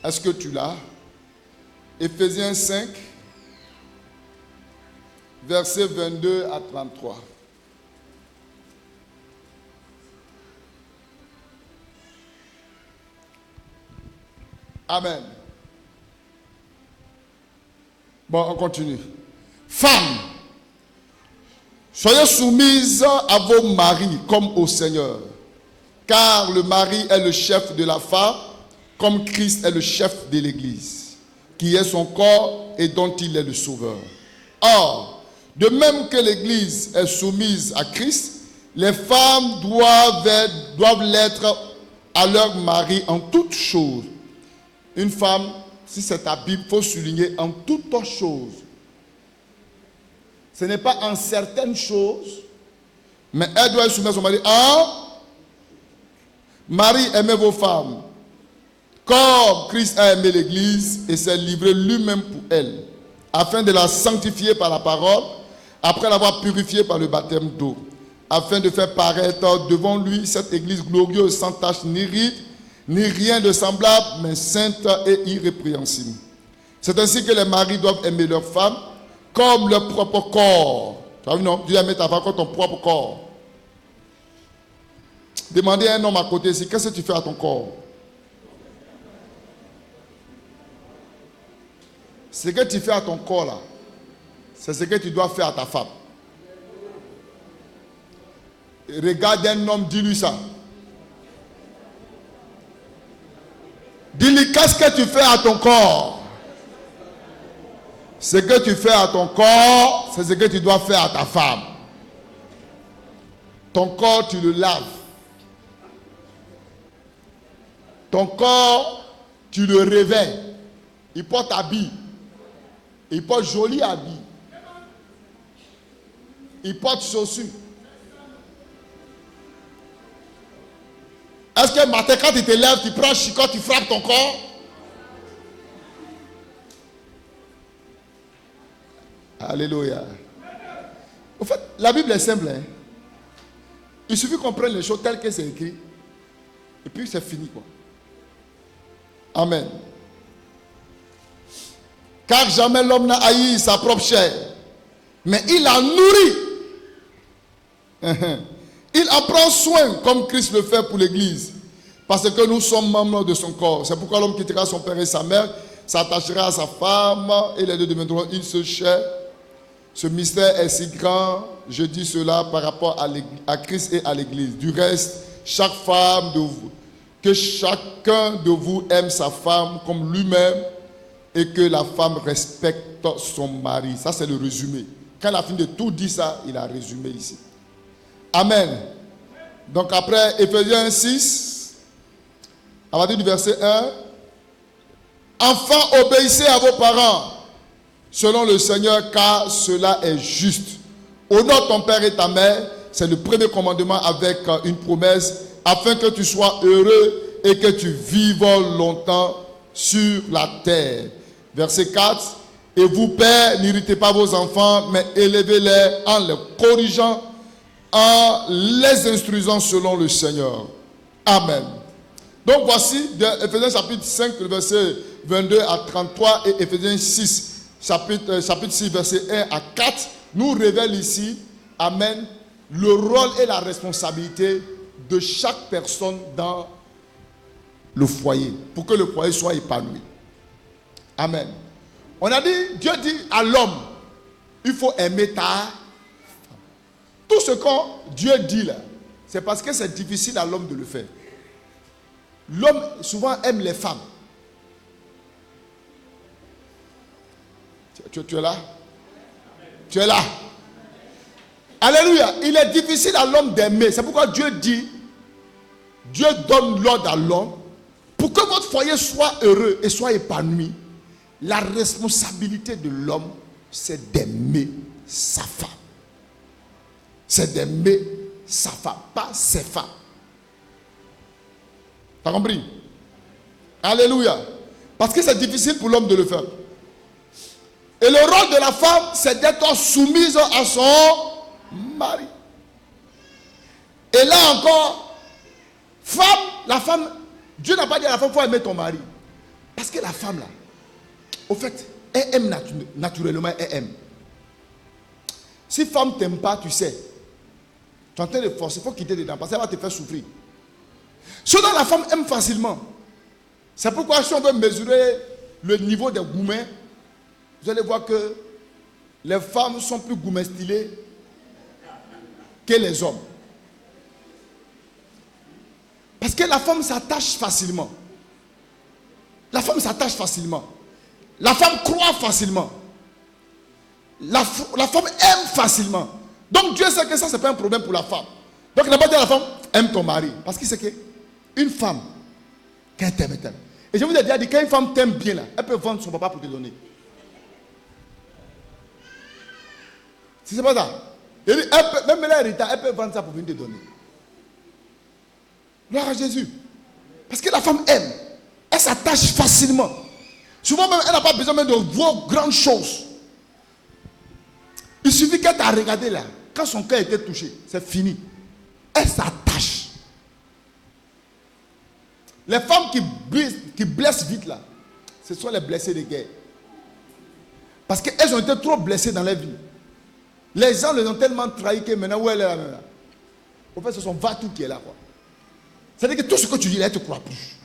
Est-ce que tu l'as? Éphésiens 5, verset 22 à 33. Amen. Bon, on continue. Femmes, soyez soumises à vos maris comme au Seigneur, car le mari est le chef de la femme, comme Christ est le chef de l'Église, qui est son corps et dont il est le sauveur. Or, de même que l'Église est soumise à Christ, les femmes doivent l'être à leur mari en toutes choses. Une femme, si c'est ta Bible, il faut souligner en toutes choses. Ce n'est pas en certaines choses, mais elle doit soumettre son mari en mari, aimez vos femmes, comme Christ a aimé l'Église et s'est livré lui-même pour elle, afin de la sanctifier par la parole, après l'avoir purifiée par le baptême d'eau, afin de faire paraître devant lui cette Église glorieuse, sans tache ni ride, ni rien de semblable, mais sainte et irrépréhensible. C'est ainsi que les maris doivent aimer leurs femmes comme leur propre corps. Tu as vu, non? Tu dois aimer ta femme comme ton propre corps. Demandez à un homme à côté ici, qu'est-ce que tu fais à ton corps? Ce que tu fais à ton corps là, c'est ce que tu dois faire à ta femme. Regarde un homme, dis-lui ça. Dis-lui, qu'est-ce que tu fais à ton corps? Ce que tu fais à ton corps, c'est ce que tu dois faire à ta femme. Ton corps, tu le laves. Ton corps, tu le réveilles. Il porte habit. Il porte joli habit. Il porte chaussures. Est-ce que matin, quand tu te lèves, tu prends un chicot, tu frappes ton corps? Alléluia. En fait, la Bible est simple. Hein? Il suffit qu'on prenne les choses telles que c'est écrit. Et puis c'est fini quoi. Amen. Car jamais l'homme n'a haï sa propre chair, mais il la nourrit. Il en prend soin comme Christ le fait pour l'église. Parce que nous sommes membres de son corps. C'est pourquoi l'homme quittera son père et sa mère, s'attachera à sa femme et les deux deviendront une seule chair. Ce mystère est si grand, je dis cela par rapport à Christ et à l'église. Du reste, que chacun de vous aime sa femme comme lui-même et que la femme respecte son mari. Ça c'est le résumé. Quand il a fini de tout dire ça, il a résumé ici. Amen. Donc après, Éphésiens 6, à partir du verset 1. Enfants, obéissez à vos parents, selon le Seigneur, car cela est juste. Honore ton père et ta mère, c'est le premier commandement avec une promesse, afin que tu sois heureux et que tu vives longtemps sur la terre. Verset 4. Et vous, pères, n'irritez pas vos enfants, mais élevez-les en les corrigeant, en les instruisant selon le Seigneur. Amen. Donc voici, Éphésiens chapitre 5, verset 22 à 33 et Éphésiens 6, chapitre 6, verset 1 à 4, nous révèle ici, amen, le rôle et la responsabilité de chaque personne dans le foyer, pour que le foyer soit épanoui. Amen. On a dit, Dieu dit à l'homme, il faut aimer ta femme. Tout ce que Dieu dit là, c'est parce que c'est difficile à l'homme de le faire. L'homme souvent aime les femmes. Tu es là? Tu es là? Alléluia. Il est difficile à l'homme d'aimer. C'est pourquoi Dieu dit, Dieu donne l'ordre à l'homme, pour que votre foyer soit heureux et soit épanoui. La responsabilité de l'homme, c'est d'aimer sa femme. C'est d'aimer sa femme, pas ses femmes. T'as compris? Alléluia. Parce que c'est difficile pour l'homme de le faire. Et le rôle de la femme, c'est d'être soumise à son mari. Et là encore, la femme, Dieu n'a pas dit à la femme, il faut aimer ton mari. Parce que la femme là, au fait, elle aime naturellement, elle aime. Si femme t'aime pas, tu sais, tu es en train de forcer, il faut quitter dedans, parce qu'elle va te faire souffrir. Cependant, la femme aime facilement. C'est pourquoi si on veut mesurer le niveau des gourmets, vous allez voir que les femmes sont plus gourmets-stylées que les hommes. Parce que la femme s'attache facilement. La femme s'attache facilement. La femme croit facilement. La femme aime facilement. Donc Dieu sait que ça, ce n'est pas un problème pour la femme. Donc il n'a pas dit à la femme, aime ton mari. Parce qu'il sait qu'une femme, quand elle t'aime, elle t'aime. Et je vous ai déjà dit, quand une femme t'aime bien, là, elle peut vendre son papa pour te donner. Si ce n'est pas ça. Même l'héritage, elle peut vendre ça pour venir te donner. Gloire à Jésus. Parce que la femme aime. Elle s'attache facilement. Souvent même, elle n'a pas besoin même de voir grandes choses. Il suffit qu'elle t'a regardé là. Quand son cœur était touché, c'est fini. Elle s'attache. Les femmes qui blessent vite là, ce sont les blessés de guerre. Parce qu'elles ont été trop blessées dans leur vie. Les gens les ont tellement trahi que maintenant, où elle est là? Au fait, ce sont Vatou qui est là, quoi. C'est-à-dire que tout ce que tu dis, elle ne te croit plus.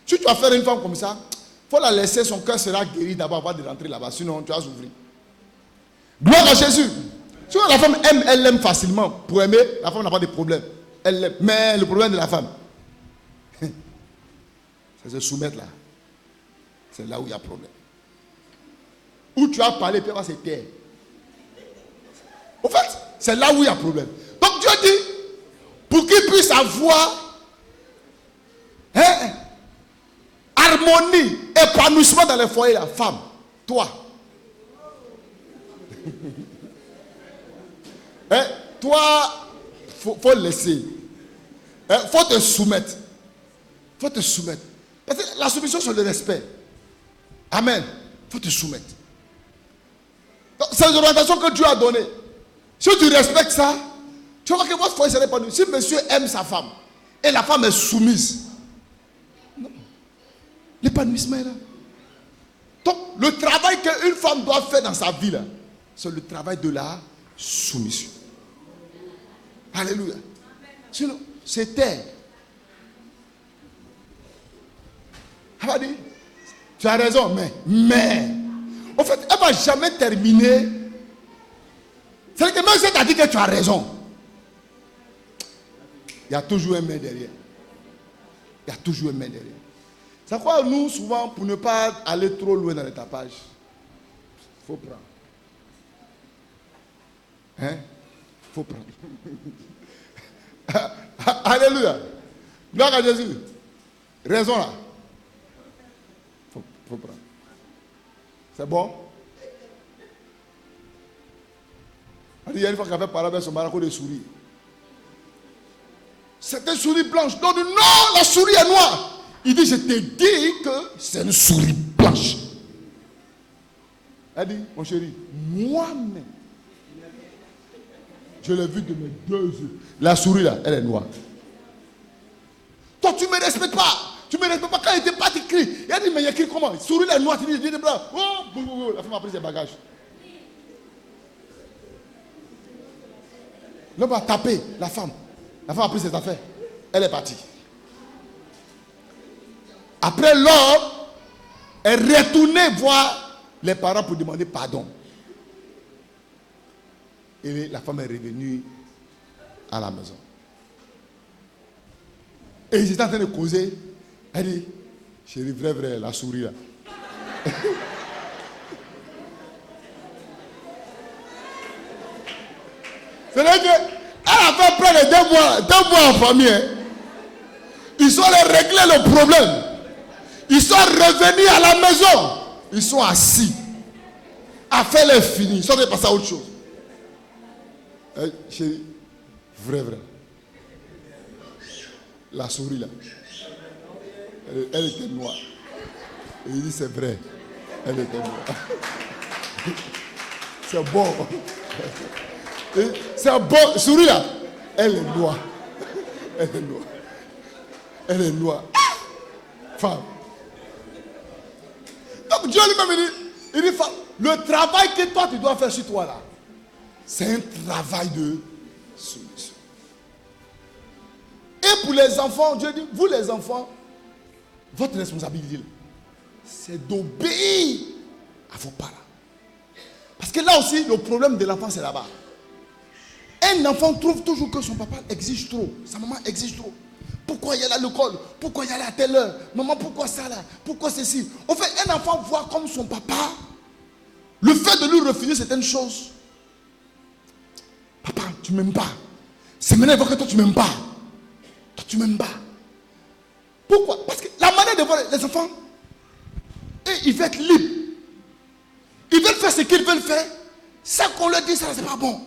Si tu vas faire une femme comme ça, il faut la laisser, son cœur sera guéri d'abord avant de rentrer là-bas. Sinon, tu vas s'ouvrir. Gloire à Jésus. Si la femme aime, elle l'aime facilement. Pour aimer, la femme n'a pas de problème. Elle l'aime. Mais le problème de la femme, c'est se soumettre là. C'est là où il y a problème. Où tu as parlé, puis elle va se taire. En fait, c'est là où il y a problème. Donc Dieu dit, pour qu'il puisse avoir harmonie, épanouissement dans les foyers, la femme, toi. Toi, faut laisser. Faut te soumettre. Faut te soumettre. Parce que la soumission, c'est le respect. Amen. Faut te soumettre. C'est l'orientation que Dieu a donnée. Si tu respectes ça, tu vas voir que votre foyer sera épanoui. Si monsieur aime sa femme et la femme est soumise, non. L'épanouissement est là. Donc, le travail qu'une femme doit faire dans sa vie, c'est le travail de la soumission. Alléluia. Sinon, c'est terre. Elle va dire, tu as raison, mais, en fait, elle ne va jamais terminer. C'est que même si tu as dit que tu as raison, il y a toujours un main derrière. Il y a toujours un main derrière. C'est pourquoi nous, souvent, pour ne pas aller trop loin dans le tapage, il faut prendre. Il faut prendre. Alléluia. Gloire à Jésus. Raison là. Faut prendre. C'est bon? Il y a une fois qu'elle avait parlé avec son mari de souris. C'était une souris blanche. Donc, non, la souris est noire. Il dit, je t'ai dit que c'est une souris blanche. Elle dit, mon chéri, moi-même, je l'ai vu de mes 2 yeux. La souris là, elle est noire. Toi, tu ne me respectes pas. Tu ne me respectes pas quand il était pas écrit. Il a dit, mais il y a écrit comment? Souris là est noire, tu dis, il est blanc. Oh, la femme a pris ses bagages. L'homme a tapé la femme. La femme a pris ses affaires. Elle est partie. Après, l'homme est retourné voir les parents pour demander pardon. Et la femme est revenue à la maison. Et ils étaient en train de causer. Elle dit, chérie, vrai, la souris là. C'est-à-dire qu'elle a fait près de 2 mois en famille. Ils sont allés régler le problème. Ils sont revenus à la maison. Ils sont assis. Affaire est finie. Ils sont allés passer à autre chose. Chérie, vrai. La souris là. Elle était noire. Et il dit c'est vrai. Elle était noire. C'est bon. C'est bon. Souris là. Elle est noire. Elle est noire. Elle est noire. Femme. Donc Dieu lui-même il dit femme, le travail que toi tu dois faire sur toi là, c'est un travail de soumission. Et pour les enfants, Dieu dit, vous les enfants, votre responsabilité, c'est d'obéir à vos parents. Parce que là aussi, le problème de l'enfant, c'est là-bas. Un enfant trouve toujours que son papa exige trop, sa maman exige trop. Pourquoi il y a à l'école? Pourquoi il y a à telle heure? Maman, pourquoi ça là? Pourquoi ceci? En fait, un enfant voit comme son papa, le fait de lui refuser certaines choses. Papa, tu ne m'aimes pas. C'est maintenant il voit que toi, tu ne m'aimes pas. Toi, tu ne m'aimes pas. Pourquoi? Parce que la manière de voir les enfants, ils veulent être libres. Ils veulent faire ce qu'ils veulent faire. Ça qu'on leur dit, ça, c'est pas bon.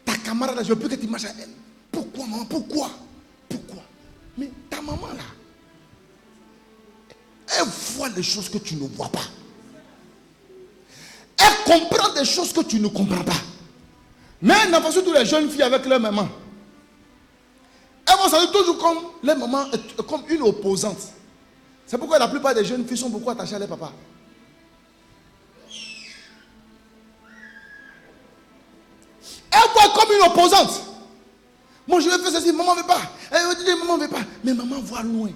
Ta camarade, je veux plus que tu marches à elle. Pourquoi, maman? Pourquoi? Mais ta maman là, elle voit les choses que tu ne vois pas. Elle comprend des choses que tu ne comprends pas. Mais un enfant, surtout les jeunes filles avec leur maman, elles vont saluer toujours comme leur maman, comme une opposante. C'est pourquoi la plupart des jeunes filles sont beaucoup attachées à leur papa. Elle voit comme une opposante. Moi je vais faire ceci, maman ne veut pas. Elle dit, maman ne veut pas. Mais maman voit loin.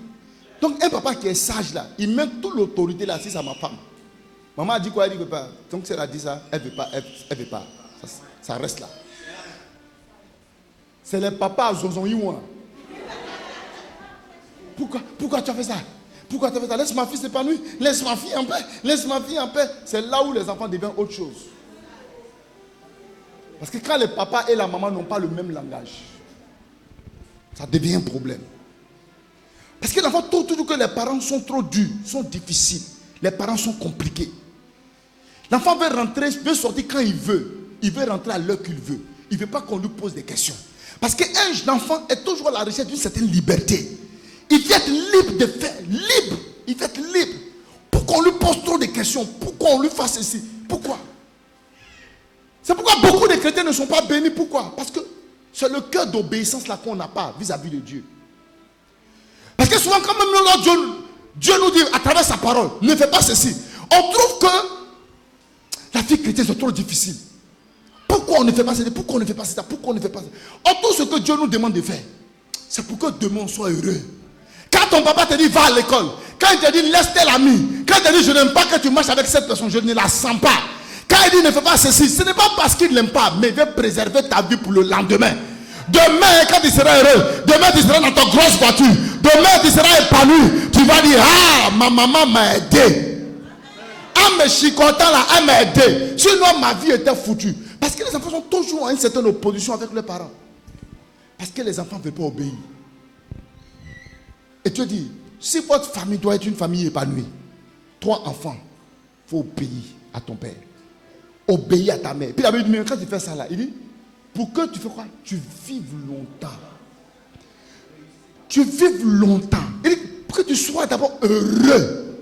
Donc un papa qui est sage là, il met toute l'autorité là, si c'est ma femme. Maman a dit quoi? Elle dit ne veut pas. Donc si elle a dit ça, elle ne veut pas. Elle veut pas. Ça reste là. C'est les papas à Zonzon. Pourquoi tu as fait ça? Pourquoi tu as fait ça? Laisse ma fille s'épanouir. Laisse ma fille en paix. Laisse ma fille en paix. C'est là où les enfants deviennent autre chose. Parce que quand le papa et la maman n'ont pas le même langage, ça devient un problème. Parce que l'enfant trouve toujours que les parents sont trop durs, sont difficiles. Les parents sont compliqués. L'enfant veut rentrer, veut sortir quand il veut. Il veut rentrer à l'heure qu'il veut. Il ne veut pas qu'on lui pose des questions. Parce qu'un enfant est toujours à la recherche d'une certaine liberté. Il veut être libre de faire, libre. Il veut être libre. Pourquoi on lui pose trop de questions? Pourquoi on lui fasse ceci? Pourquoi? C'est pourquoi beaucoup de chrétiens ne sont pas bénis. Pourquoi? Parce que c'est le cœur d'obéissance là qu'on n'a pas vis-à-vis de Dieu. Parce que souvent quand même Dieu nous dit à travers sa parole, ne fais pas ceci. On trouve que la vie chrétienne c'est trop difficile. Pourquoi on ne fait pas ça? Pourquoi on ne fait pas ça? Pourquoi on ne fait pas ça? Tout ce que Dieu nous demande de faire, c'est pour que demain on soit heureux. Quand ton papa te dit va à l'école, quand il te dit laisse tel ami, quand il te dit je n'aime pas que tu marches avec cette personne, je ne la sens pas. Quand il dit ne fais pas ceci, ce n'est pas parce qu'il ne l'aime pas, mais il veut préserver ta vie pour le lendemain. Demain, quand tu seras heureux, demain tu seras dans ta grosse voiture, demain tu seras épanoui, tu vas dire ah, ma maman m'a aidé. En me chicotant là, elle m'a aidé. Sinon ma vie était foutue. Parce que les enfants sont toujours en une certaine opposition avec leurs parents. Parce que les enfants ne veulent pas obéir. Et tu dis, si votre famille doit être une famille épanouie, toi enfant, il faut obéir à ton père. Obéir à ta mère. Puis la Bible dit, mais quand tu fais ça là, il dit, pour que tu fais quoi? Tu vives longtemps. Tu vives longtemps. Il dit, pour que tu sois d'abord heureux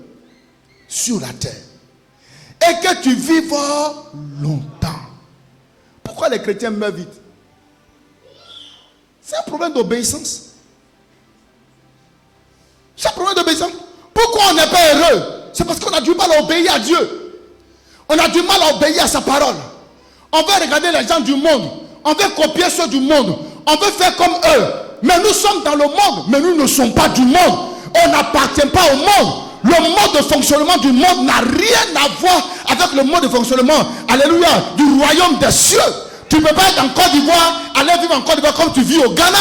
sur la terre. Et que tu vives longtemps. Pourquoi les chrétiens meurent vite? C'est un problème d'obéissance. C'est un problème d'obéissance. Pourquoi on n'est pas heureux? C'est parce qu'on a du mal à obéir à Dieu. On a du mal à obéir à sa parole. On veut regarder les gens du monde. On veut copier ceux du monde. On veut faire comme eux. Mais nous sommes dans le monde. Mais nous ne sommes pas du monde. On n'appartient pas au monde. Le mode de fonctionnement du monde n'a rien à voir avec le mode de fonctionnement, alléluia, du royaume des cieux. Tu ne peux pas être en Côte d'Ivoire, aller vivre en Côte d'Ivoire comme tu vis au Ghana.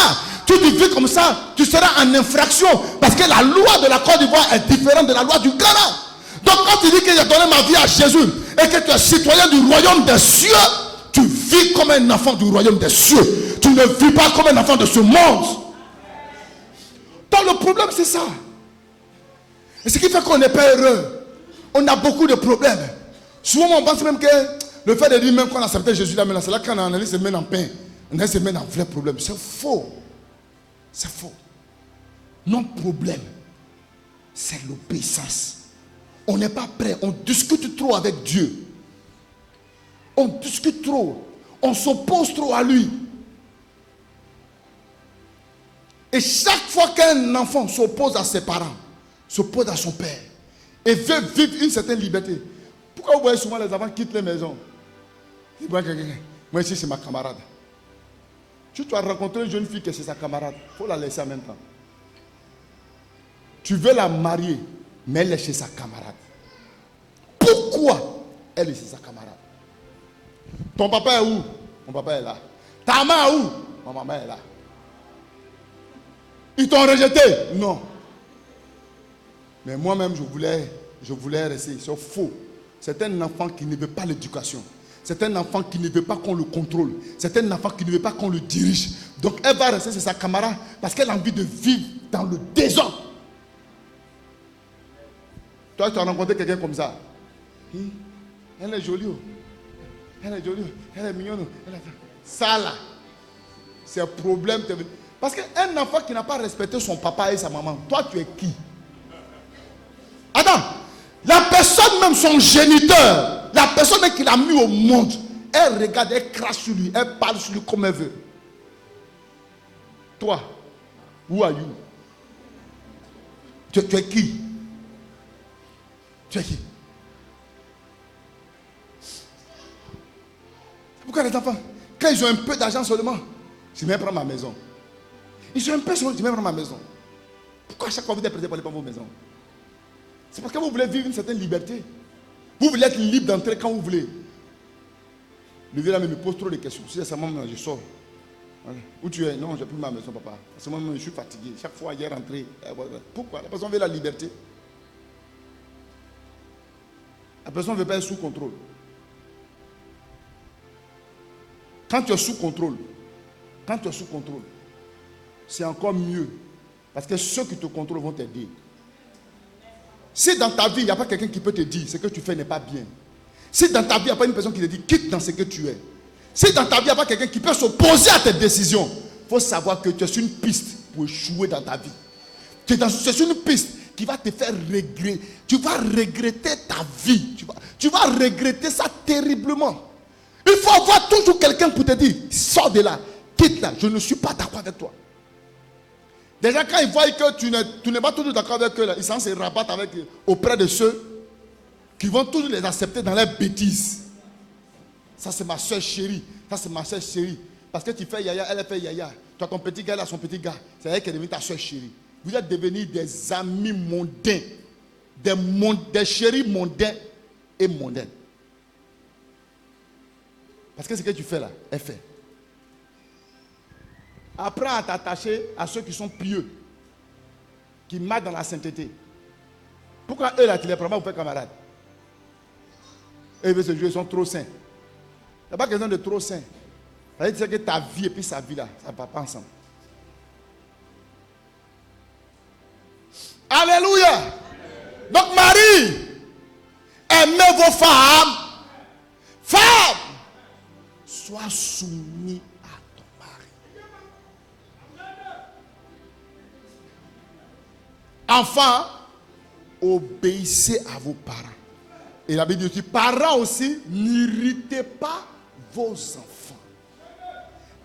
Tu vis comme ça, tu seras en infraction. Parce que la loi de la Côte d'Ivoire est différente de la loi du Ghana. Donc quand tu dis que j'ai donné ma vie à Jésus et que tu es citoyen du royaume des cieux, tu vis comme un enfant du royaume des cieux. Tu ne vis pas comme un enfant de ce monde. Donc le problème c'est ça. Et ce qui fait qu'on n'est pas heureux. On a beaucoup de problèmes. Souvent on pense même que le fait de dire même qu'on a accepté Jésus là, c'est là qu'on a allé se mettre en pain. On a se mettre en vrai problème. C'est faux. C'est faux. Notre problème, c'est l'obéissance. On n'est pas prêt. On discute trop avec Dieu. On discute trop. On s'oppose trop à lui. Et chaque fois qu'un enfant s'oppose à ses parents, s'oppose à son père et veut vivre une certaine liberté. Pourquoi vous voyez souvent les enfants quittent les maisons? Ils voient quelqu'un. Moi ici c'est ma camarade. Tu dois rencontrer une jeune fille que c'est sa camarade. Il faut la laisser en même temps. Tu veux la marier, mais elle est chez sa camarade. Pourquoi elle est chez sa camarade? Ton papa est où? Mon papa est là. Ta maman est où? Ma maman est là. Ils t'ont rejeté? Non. Mais moi-même, je voulais rester. C'est faux. C'est un enfant qui ne veut pas l'éducation. C'est un enfant qui ne veut pas qu'on le contrôle. C'est un enfant qui ne veut pas qu'on le dirige. Donc elle va rester chez sa camarade parce qu'elle a envie de vivre dans le désordre. Toi, tu as rencontré quelqu'un comme ça. Elle est jolie. Elle est jolie. Elle est mignonne. Ça là, c'est un problème. Parce qu'un enfant qui n'a pas respecté son papa et sa maman, toi tu es qui? Attends, la personne même son géniteur, la personne même qui l'a mis au monde, elle regarde, elle crache sur lui, elle parle sur lui comme elle veut. Toi, who are you? Tu es qui? Tu es qui? Pourquoi les enfants, quand ils ont un peu d'argent seulement, je vais prendre ma maison. Ils sont un peu sur, je vais prendre ma maison. Pourquoi à chaque fois vous êtes prêté pour aller prendre vos maisons? C'est parce que vous voulez vivre une certaine liberté. Vous voulez être libre d'entrer quand vous voulez. Le vieux là me pose trop de questions. Si c'est ça, moi, je sors. Voilà. Où tu es? Non, je n'ai plus ma maison, papa. Parce que moi, je suis fatigué. Chaque fois, hier, rentré. Pourquoi? La personne veut la liberté. La personne ne veut pas être sous contrôle. Quand tu es sous contrôle, c'est encore mieux. Parce que ceux qui te contrôlent vont t'aider. Si dans ta vie, il n'y a pas quelqu'un qui peut te dire ce que tu fais n'est pas bien. Si dans ta vie, il n'y a pas une personne qui te dit quitte dans ce que tu es. Si dans ta vie, il n'y a pas quelqu'un qui peut s'opposer à tes décisions, il faut savoir que tu es sur une piste pour échouer dans ta vie. Tu es sur une piste qui va te faire regretter. Tu vas regretter ta vie. Tu vas regretter ça terriblement. Il faut avoir toujours quelqu'un pour te dire sors de là, quitte là, je ne suis pas d'accord avec toi. Déjà, quand ils voient que tu n'es pas toujours d'accord avec eux, là, ils s'en se rabattent auprès de ceux qui vont toujours les accepter dans leurs bêtises. Ça, c'est ma soeur chérie. Ça, c'est ma soeur chérie. Parce que tu fais yaya, elle fait yaya. Toi, ton petit gars, elle a son petit gars. C'est elle qui est devenue ta soeur chérie. Vous êtes devenus des amis mondains. Des chéris mondains et mondaines. Parce que ce que tu fais là, elle fait. Apprends à t'attacher à ceux qui sont pieux, qui marchent dans la sainteté. Pourquoi eux là, tu les prends pas pour faire camarades? Eux veulent se jouer, ils sont trop saints. Il n'y a pas question de trop saint. Ça veut dire que ta vie et puis sa vie là, ça ne va pas ensemble. Alléluia. Donc Marie, aimez vos femmes. Femmes, sois soumis à ton mari. Enfants, obéissez à vos parents. Et la Bible dit, parents aussi, n'irritez pas vos enfants.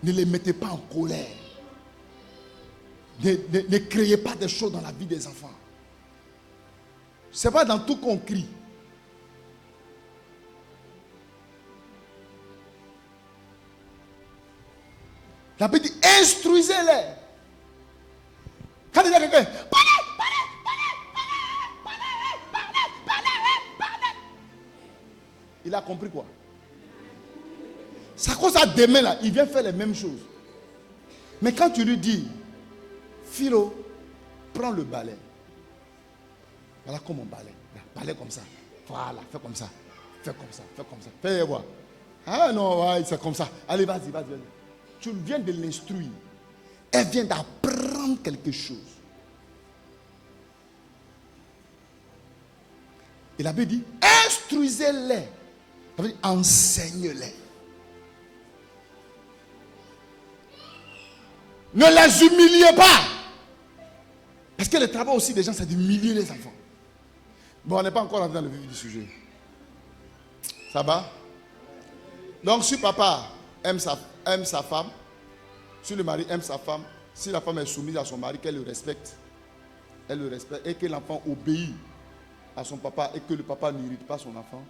Ne les mettez pas en colère. Ne créez pas des choses dans la vie des enfants. Ce n'est pas dans tout qu'on crie. La Bible dit, instruisez-les. Quand il y a quelqu'un, il a compris quoi? C'est à cause de demain là, il vient faire les mêmes choses. Mais quand tu lui dis, Philo, prends le balai. Voilà comme on balai. Balai comme ça. Voilà, fais comme ça. Fais comme ça. Fais comme ça. Fais voir. Ah non, ouais, c'est comme ça. Allez, vas-y. Tu viens de l'instruire. Elle vient d'apprendre quelque chose. Et la Bible dit, instruisez-les. Ça veut dire, enseigne-les. Ne les humiliez pas. Parce que le travail aussi des gens, c'est d'humilier les enfants. Bon, on n'est pas encore rentré dans le vif du sujet. Ça va? Donc, si papa aime sa femme, si le mari aime sa femme, si la femme est soumise à son mari, qu'elle le respecte, et que l'enfant obéit à son papa et que le papa n'irrite pas son enfant,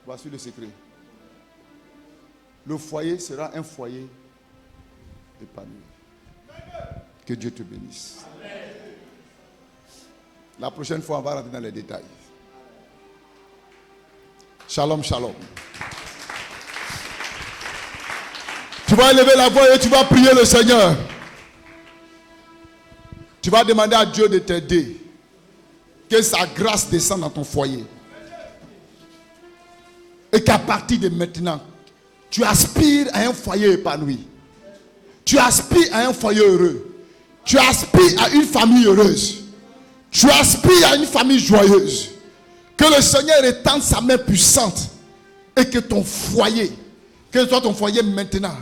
voici le secret. Le foyer sera un foyer épanoui. Que Dieu te bénisse. La prochaine fois, on va rentrer dans les détails. Shalom, shalom. Tu vas élever la voix et tu vas prier le Seigneur. Tu vas demander à Dieu de t'aider. Que sa grâce descende dans ton foyer. Et qu'à partir de maintenant, tu aspires à un foyer épanoui. Tu aspires à un foyer heureux. Tu aspires à une famille heureuse. Tu aspires à une famille joyeuse. Que le Seigneur étende sa main puissante. Et que ton foyer, que ce soit ton foyer maintenant,